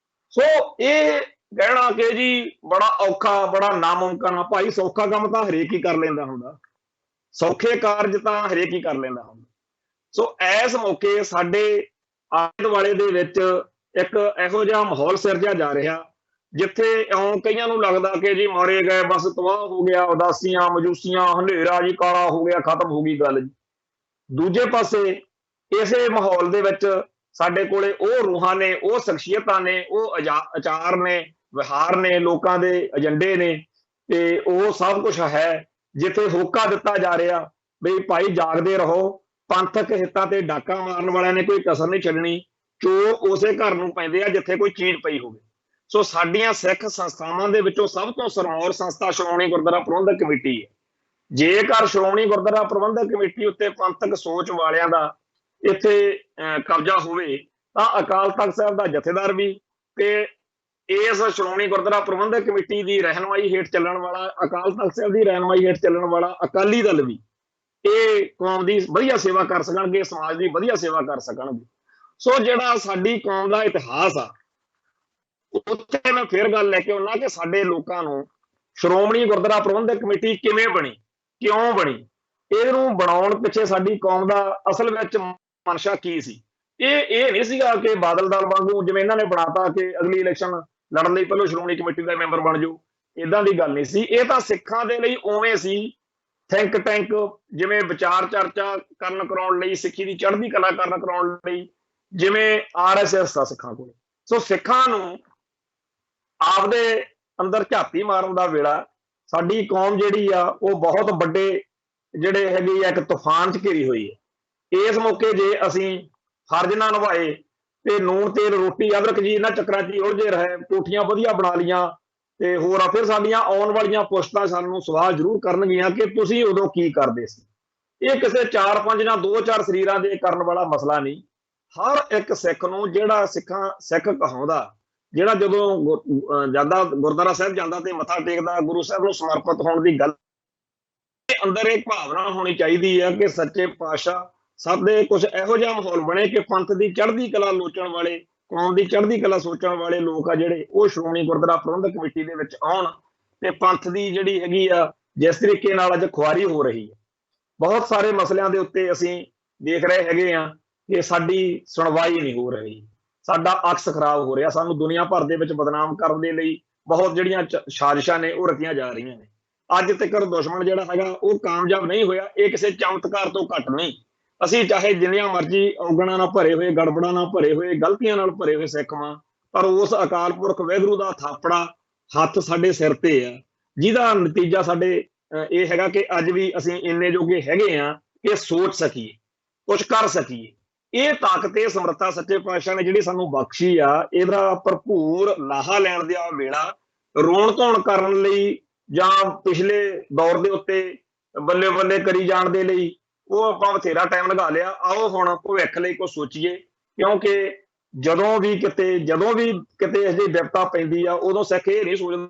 ਸੋ ਇਹ ਕਹਿਣਾ ਕਿ ਜੀ ਬੜਾ ਔਖਾ, ਬੜਾ ਨਾਮੁਮਕਿਨ ਆ, ਭਾਈ ਸੌਖਾ ਕੰਮ ਤਾਂ ਹਰੇਕ ਹੀ ਕਰ ਲੈਂਦਾ ਹੁੰਦਾ, ਸੌਖੇ ਕਾਰਜ ਤਾਂ ਹਰੇਕ ਹੀ ਕਰ ਲੈਂਦਾ ਹੁੰਦਾ। ਸੋ ਇਸ ਮੌਕੇ ਸਾਡੇ ਆਲੇ ਦੁਆਲੇ ਦੇ ਵਿੱਚ ਇੱਕ ਇਹੋ ਜਿਹਾ ਮਾਹੌਲ ਸਿਰਜਿਆ ਜਾ ਰਿਹਾ ਜਿੱਥੇ ਕਈਆਂ ਨੂੰ ਲੱਗਦਾ ਕਿ ਜੀ ਮਾਰੇ ਗਏ, ਬਸ ਤਬਾਹ ਹੋ ਗਿਆ, ਉਦਾਸੀਆਂ, ਮਜੂਸੀਆਂ, ਹਨੇਰਾ ਜੀ ਕਾਲਾ ਹੋ ਗਿਆ, ਖਤਮ ਹੋ ਗਈ ਗੱਲ ਜੀ। ਦੂਜੇ ਪਾਸੇ ਇਸੇ ਮਾਹੌਲ ਦੇ ਵਿੱਚ ਸਾਡੇ ਕੋਲੇ ਉਹ ਰੂਹਾਂ ਨੇ, ਉਹ ਸ਼ਖਸੀਅਤਾਂ ਨੇ, ਉਹ ਆਚਾਰ ਨੇ, ਵਿਹਾਰ ਨੇ, ਲੋਕਾਂ ਦੇ ਏਜੰਡੇ ਨੇ, ਤੇ ਉਹ ਸਭ ਕੁਝ ਹੈ ਜਿੱਥੇ ਹੋਕਾ ਦਿੱਤਾ ਜਾ ਰਿਹਾ ਬਈ ਭਾਈ ਜਾਗਦੇ ਰਹੋ, ਪੰਥਕ ਹਿੱਤਾਂ ਤੇ ਡਾਕਾ ਮਾਰਨ ਵਾਲਿਆਂ ਨੇ ਕੋਈ ਕਸਰ ਨਹੀਂ ਛੱਡਣੀ, ਚੋਰ ਉਸੇ ਘਰ ਨੂੰ ਪੈਂਦੇ ਆ ਜਿੱਥੇ ਕੋਈ ਚੀਜ਼ ਪਈ ਹੋਵੇ। ਸੋ ਸਾਡੀਆਂ ਸਿੱਖ ਸੰਸਥਾਵਾਂ ਦੇ ਵਿੱਚੋਂ ਸਭ ਤੋਂ ਸਰਮੌਰ ਸੰਸਥਾ ਸ਼੍ਰੋਮਣੀ ਗੁਰਦੁਆਰਾ ਪ੍ਰਬੰਧਕ ਕਮੇਟੀ ਹੈ। ਜੇਕਰ ਸ਼੍ਰੋਮਣੀ ਗੁਰਦੁਆਰਾ ਪ੍ਰਬੰਧਕ ਕਮੇਟੀ ਉੱਤੇ ਪੰਥਕ ਸੋਚ ਵਾਲਿਆਂ ਦਾ ਇੱਥੇ ਕਬਜ਼ਾ ਹੋਵੇ ਤਾਂ ਅਕਾਲ ਤਖਤ ਸਾਹਿਬ ਦਾ ਜਥੇਦਾਰ ਵੀ ਤੇ ਇਸ ਸ਼੍ਰੋਮਣੀ ਗੁਰਦੁਆਰਾ ਪ੍ਰਬੰਧਕ ਕਮੇਟੀ ਦੀ ਰਹਿਨੁਮਾਈ ਹੇਠ ਚੱਲਣ ਵਾਲਾ, ਅਕਾਲ ਤਖਤ ਸਾਹਿਬ ਦੀ ਰਹਿਨੁਮਾਈ ਹੇਠ ਚੱਲਣ ਵਾਲਾ ਅਕਾਲੀ ਦਲ ਵੀ ਇਹ ਕੌਮ ਦੀ ਵਧੀਆ ਸੇਵਾ ਕਰ ਸਕਣਗੇ, ਸਮਾਜ ਦੀ ਵਧੀਆ ਸੇਵਾ ਕਰ ਸਕਣਗੇ। ਸੋ ਜਿਹੜਾ ਸਾਡੀ ਕੌਮ ਦਾ ਇਤਿਹਾਸ ਆ ਉੱਥੇ ਮੈਂ ਫਿਰ ਗੱਲ ਲੈ ਕੇ ਆਉਣਾ ਕਿ ਸਾਡੇ ਲੋਕਾਂ ਨੂੰ ਸ਼੍ਰੋਮਣੀ ਗੁਰਦੁਆਰਾ ਪ੍ਰਬੰਧਕ ਕਮੇਟੀ ਕਿਵੇਂ ਬਣੀ, ਕਿਉਂ ਬਣੀ, ਇਹਨੂੰ ਬਣਾਉਣ ਪਿੱਛੇ ਸਾਡੀ ਕੌਮ ਦਾ ਅਸਲ ਵਿੱਚ ਮਨਸ਼ਾ ਕੀ ਸੀ। ਇਹ ਨਹੀਂ ਸੀਗਾ ਕਿ ਬਾਦਲ ਦਲ ਵਾਂਗੂ ਜਿਵੇਂ ਇਹਨਾਂ ਨੇ ਬਣਾਤਾ ਕਿ ਅਗਲੀ ਇਲੈਕਸ਼ਨ ਲੜਨ ਲਈ ਪਹਿਲਾਂ ਸ਼੍ਰੋਮਣੀ ਕਮੇਟੀ ਦਾ ਮੈਂਬਰ ਬਣ ਜਾਓ। ਇਦਾਂ ਦੀ ਗੱਲ ਨਹੀਂ ਸੀ। ਇਹ ਤਾਂ ਸਿੱਖਾਂ ਦੇ ਲਈ ਉਵੇਂ ਸੀ ਥਿੰਕ ਟੈਂਕ, ਜਿਵੇਂ ਵਿਚਾਰ ਚਰਚਾ ਕਰਨ ਕਰਾਉਣ ਲਈ, ਸਿੱਖੀ ਦੀ ਚੜ੍ਹਦੀ ਕਲਾ ਕਰਨ ਕਰਾਉਣ ਲਈ, ਜਿਵੇਂ RSS ਦਾ ਸਿੱਖਾਂ ਕੋਲ। ਸੋ ਸਿੱਖਾਂ ਨੂੰ ਆਪਦੇ ਅੰਦਰ ਝਾਤੀ ਮਾਰਨ ਦਾ ਵੇਲਾ। ਸਾਡੀ ਕੌਮ ਜਿਹੜੀ ਆ ਉਹ ਬਹੁਤ ਵੱਡੇ ਜਿਹੜੇ ਹੈਗੀ ਆ ਇੱਕ ਤੂਫਾਨ 'ਚ ਘਿਰੀ ਹੋਈ ਹੈ। ਇਸ ਮੌਕੇ ਜੇ ਅਸੀਂ ਫਰਜ਼ ਨਾ ਨਿਭਾਏ ਤੇ ਨੂਣ ਤੇਲ ਰੋਟੀ ਅਦਰਕ ਜੀ ਇਹਨਾਂ ਚੱਕਰਾਂ 'ਚ ਹੀ ਉਲਝੇ ਰਹੇ, ਕੋਠੀਆਂ ਵਧੀਆ ਬਣਾ ਲੀਆਂ ਤੇ ਹੋਰ ਆ, ਫਿਰ ਸਾਡੀਆਂ ਆਉਣ ਵਾਲੀਆਂ ਪੁਸ਼ਤਾਂ ਸਾਨੂੰ ਸਵਾਲ ਜ਼ਰੂਰ ਕਰਨਗੀਆਂ ਕਿ ਤੁਸੀਂ ਉਦੋਂ ਕੀ ਕਰਦੇ ਸੀ। ਇਹ ਕਿਸੇ 4-5 ਜਾਂ 2-4 ਸਰੀਰਾਂ ਦੇ ਕਰਨ ਵਾਲਾ ਮਸਲਾ ਨਹੀਂ। ਹਰ ਇੱਕ ਸਿੱਖ ਨੂੰ, ਜਿਹੜਾ ਸਿੱਖ ਕਹਾਉਂਦਾ, ਜਿਹੜਾ ਜਦੋਂ ਜਾਂਦਾ ਗੁਰਦੁਆਰਾ ਸਾਹਿਬ ਜਾਂਦਾ ਤੇ ਮੱਥਾ ਟੇਕਦਾ, ਗੁਰੂ ਸਾਹਿਬ ਨੂੰ ਸਮਰਪਿਤ ਹੋਣ ਦੀ ਗੱਲ, ਅੰਦਰ ਇੱਕ ਭਾਵਨਾ ਹੋਣੀ ਚਾਹੀਦੀ ਹੈ ਕਿ ਸੱਚੇ ਪਾਤਸ਼ਾਹ ਸਾਡੇ ਕੁਝ ਇਹੋ ਜਿਹਾ ਮਾਹੌਲ ਬਣੇ ਕਿ ਪੰਥ ਦੀ ਚੜ੍ਹਦੀ ਕਲਾ ਲੋਚਣ ਵਾਲੇ, ਕੌਮ ਦੀ ਚੜ੍ਹਦੀ ਕਲਾ ਸੋਚਣ ਵਾਲੇ ਲੋਕ ਆ ਜਿਹੜੇ, ਉਹ ਸ਼੍ਰੋਮਣੀ ਗੁਰਦੁਆਰਾ ਪ੍ਰਬੰਧਕ ਕਮੇਟੀ ਦੇ ਵਿੱਚ ਆਉਣ ਤੇ ਪੰਥ ਦੀ ਜਿਹੜੀ ਹੈਗੀ ਆ ਜਿਸ ਤਰੀਕੇ ਨਾਲ ਅੱਜ ਖੁਆਰੀ ਹੋ ਰਹੀ ਹੈ, ਬਹੁਤ ਸਾਰੇ ਮਸਲਿਆਂ ਦੇ ਉੱਤੇ ਅਸੀਂ ਦੇਖ ਰਹੇ ਹੈਗੇ ਆ ਕਿ ਸਾਡੀ ਸੁਣਵਾਈ ਨਹੀਂ ਹੋ ਰਹੀ, ਸਾਡਾ ਅਕਸ ਖਰਾਬ ਹੋ ਰਿਹਾ। ਸਾਨੂੰ ਦੁਨੀਆ ਭਰ ਦੇ ਵਿੱਚ ਬਦਨਾਮ ਕਰਨ ਦੇ ਲਈ ਬਹੁਤ ਜਿਹੜੀਆਂ ਸਾਜ਼ਿਸ਼ਾਂ ਨੇ ਉਹ ਰਚੀਆਂ ਜਾ ਰਹੀਆਂ ਨੇ। ਅੱਜ ਤੱਕ ਦੁਸ਼ਮਣ ਜਿਹੜਾ ਹੈਗਾ ਉਹ ਕਾਮਯਾਬ ਨਹੀਂ ਹੋਇਆ। ਇਹ ਕਿਸੇ ਚਮਤਕਾਰ ਤੋਂ ਘੱਟ ਨਹੀਂ। ਅਸੀਂ ਚਾਹੇ ਜਿੰਨੀਆਂ ਮਰਜ਼ੀ ਔਗਣਾਂ ਨਾਲ ਭਰੇ ਹੋਏ, ਗੜਬੜਾਂ ਨਾਲ ਭਰੇ ਹੋਏ, ਗਲਤੀਆਂ ਨਾਲ ਭਰੇ ਹੋਏ ਸਿੱਖ ਵਾਂ, ਪਰ ਉਸ ਅਕਾਲ ਪੁਰਖ ਵਾਹਿਗੁਰੂ ਦਾ ਥਾਪੜਾ ਹੱਥ ਸਾਡੇ ਸਿਰ ਤੇ ਆ, ਜਿਹਦਾ ਨਤੀਜਾ ਸਾਡੇ ਇਹ ਹੈਗਾ ਕਿ ਅੱਜ ਵੀ ਅਸੀਂ ਇੰਨੇ ਜੋਗੇ ਹੈਗੇ ਆ ਕਿ ਸੋਚ ਸਕੀਏ, ਕੁਝ ਕਰ ਸਕੀਏ। ਇਹ ਤਾਕਤ, ਇਹ ਸਮਰੱਥਾ ਸੱਚੇ ਪਾਤਸ਼ਾਹ ਨੇ ਜਿਹੜੀ ਸਾਨੂੰ ਬਖਸ਼ੀ ਆ, ਇਹਦਾ ਭਰਪੂਰ ਲਾਹਾ ਲੈਣ ਦਾ ਵੇਲਾ। ਰੋਣ ਧੋਣ ਕਰਨ ਲਈ ਜਾਂ ਪਿਛਲੇ ਦੌਰ ਦੇ ਉੱਤੇ ਬੱਲੇ ਬੱਲੇ ਕਰੀ ਜਾਣ ਦੇ ਲਈ ਉਹ ਆਪਾਂ ਬਥੇਰਾ ਟਾਈਮ ਲਗਾ ਲਿਆ। ਆਓ ਹੁਣ ਭਵਿੱਖ ਲਈ ਕੁਝ ਸੋਚੀਏ, ਕਿਉਂਕਿ ਜਦੋਂ ਵੀ ਕਿਤੇ ਇਸ ਦੀ ਵਿਪਤਾ ਪੈਂਦੀ ਆ, ਉਦੋਂ ਸਿੱਖ ਇਹ ਨਹੀਂ ਸੋਚਦਾ,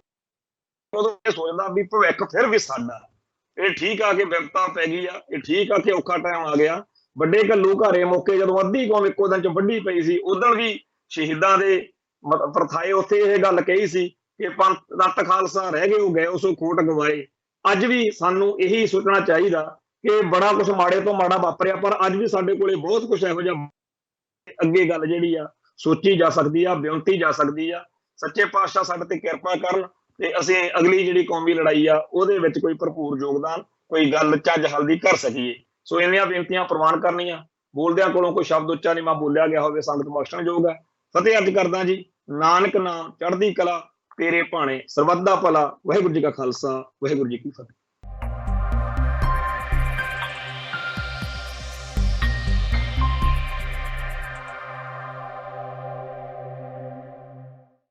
ਉਦੋਂ ਇਹ ਸੋਚਦਾ ਵੀ ਭਵਿੱਖ ਫਿਰ ਵੀ ਸਾਡਾ। ਇਹ ਠੀਕ ਆ ਕਿ ਵਿਪਤਾ ਪੈ ਗਈ ਆ, ਇਹ ਠੀਕ ਆ ਕਿ ਔਖਾ ਟਾਈਮ ਆ ਗਿਆ। ਵੱਡੇ ਘੱਲੂ ਘਾਰੇ ਮੌਕੇ ਜਦੋਂ ਅੱਧੀ ਕੌਮ ਇੱਕੋ ਦਿਨ ਚ ਵੱਢੀ ਪਈ ਸੀ, ਉਦੋਂ ਵੀ ਸ਼ਹੀਦਾਂ ਦੇ ਪ੍ਰਥਾਏ ਉੱਥੇ ਇਹ ਗੱਲ ਕਹੀ ਸੀ ਕਿ ਪੰਥ ਰੱਤ ਖਾਲਸਾ ਰਹਿ ਗਏ, ਉਹ ਗਏ ਉਸੋ ਖੋਟ ਗਵਾਏ। ਅੱਜ ਵੀ ਸਾਨੂੰ ਇਹੀ ਸੋਚਣਾ ਚਾਹੀਦਾ ਕਿ ਬੜਾ ਕੁਝ ਮਾੜੇ ਤੋਂ ਮਾੜਾ ਵਾਪਰਿਆ, ਪਰ ਅੱਜ ਵੀ ਸਾਡੇ ਕੋਲੇ ਬਹੁਤ ਕੁਝ ਇਹੋ ਜਿਹਾ ਅੱਗੇ ਗੱਲ ਜਿਹੜੀ ਆ ਸੋਚੀ ਜਾ ਸਕਦੀ ਆ, ਬਿਉਂਤੀ ਜਾ ਸਕਦੀ ਆ। ਸੱਚੇ ਪਾਤਸ਼ਾਹ ਸਾਡੇ ਤੇ ਕਿਰਪਾ ਕਰਨ ਤੇ ਅਸੀਂ ਅਗਲੀ ਜਿਹੜੀ ਕੌਮੀ ਲੜਾਈ ਆ ਉਹਦੇ ਵਿੱਚ ਕੋਈ ਭਰਪੂਰ ਯੋਗਦਾਨ, ਕੋਈ ਗੱਲ ਚੱਜ ਹਲਦੀ ਕਰ ਸਕੀਏ। ਸੋ ਇੰਨੀਆਂ ਬੇਨਤੀਆਂ ਪ੍ਰਵਾਨ ਕਰਨੀਆਂ। ਬੋਲਦਿਆਂ ਕੋਲੋਂ ਕੋਈ ਸ਼ਬਦ ਉੱਚਾ ਨੀਵਾਂ ਬੋਲਿਆ ਗਿਆ ਹੋਵੇ, ਸੰਗਤ ਬਖਸ਼ਣਯੋਗ ਹੈ। ਫਤਿਹ ਅਰਜ਼ ਕਰਦਾ ਜੀ। ਨਾਨਕ ਨਾਮ ਚੜ੍ਹਦੀ ਕਲਾ ਤੇਰੇ ਭਾਣੇ, ਸਰਬੱਤ ਦਾ ਭਲਾ। ਵਾਹਿਗੁਰੂ ਜੀ ਕਾ ਖਾਲਸਾ, ਵਾਹਿਗੁਰੂ ਜੀ ਕੀ ਫਤਿਹ।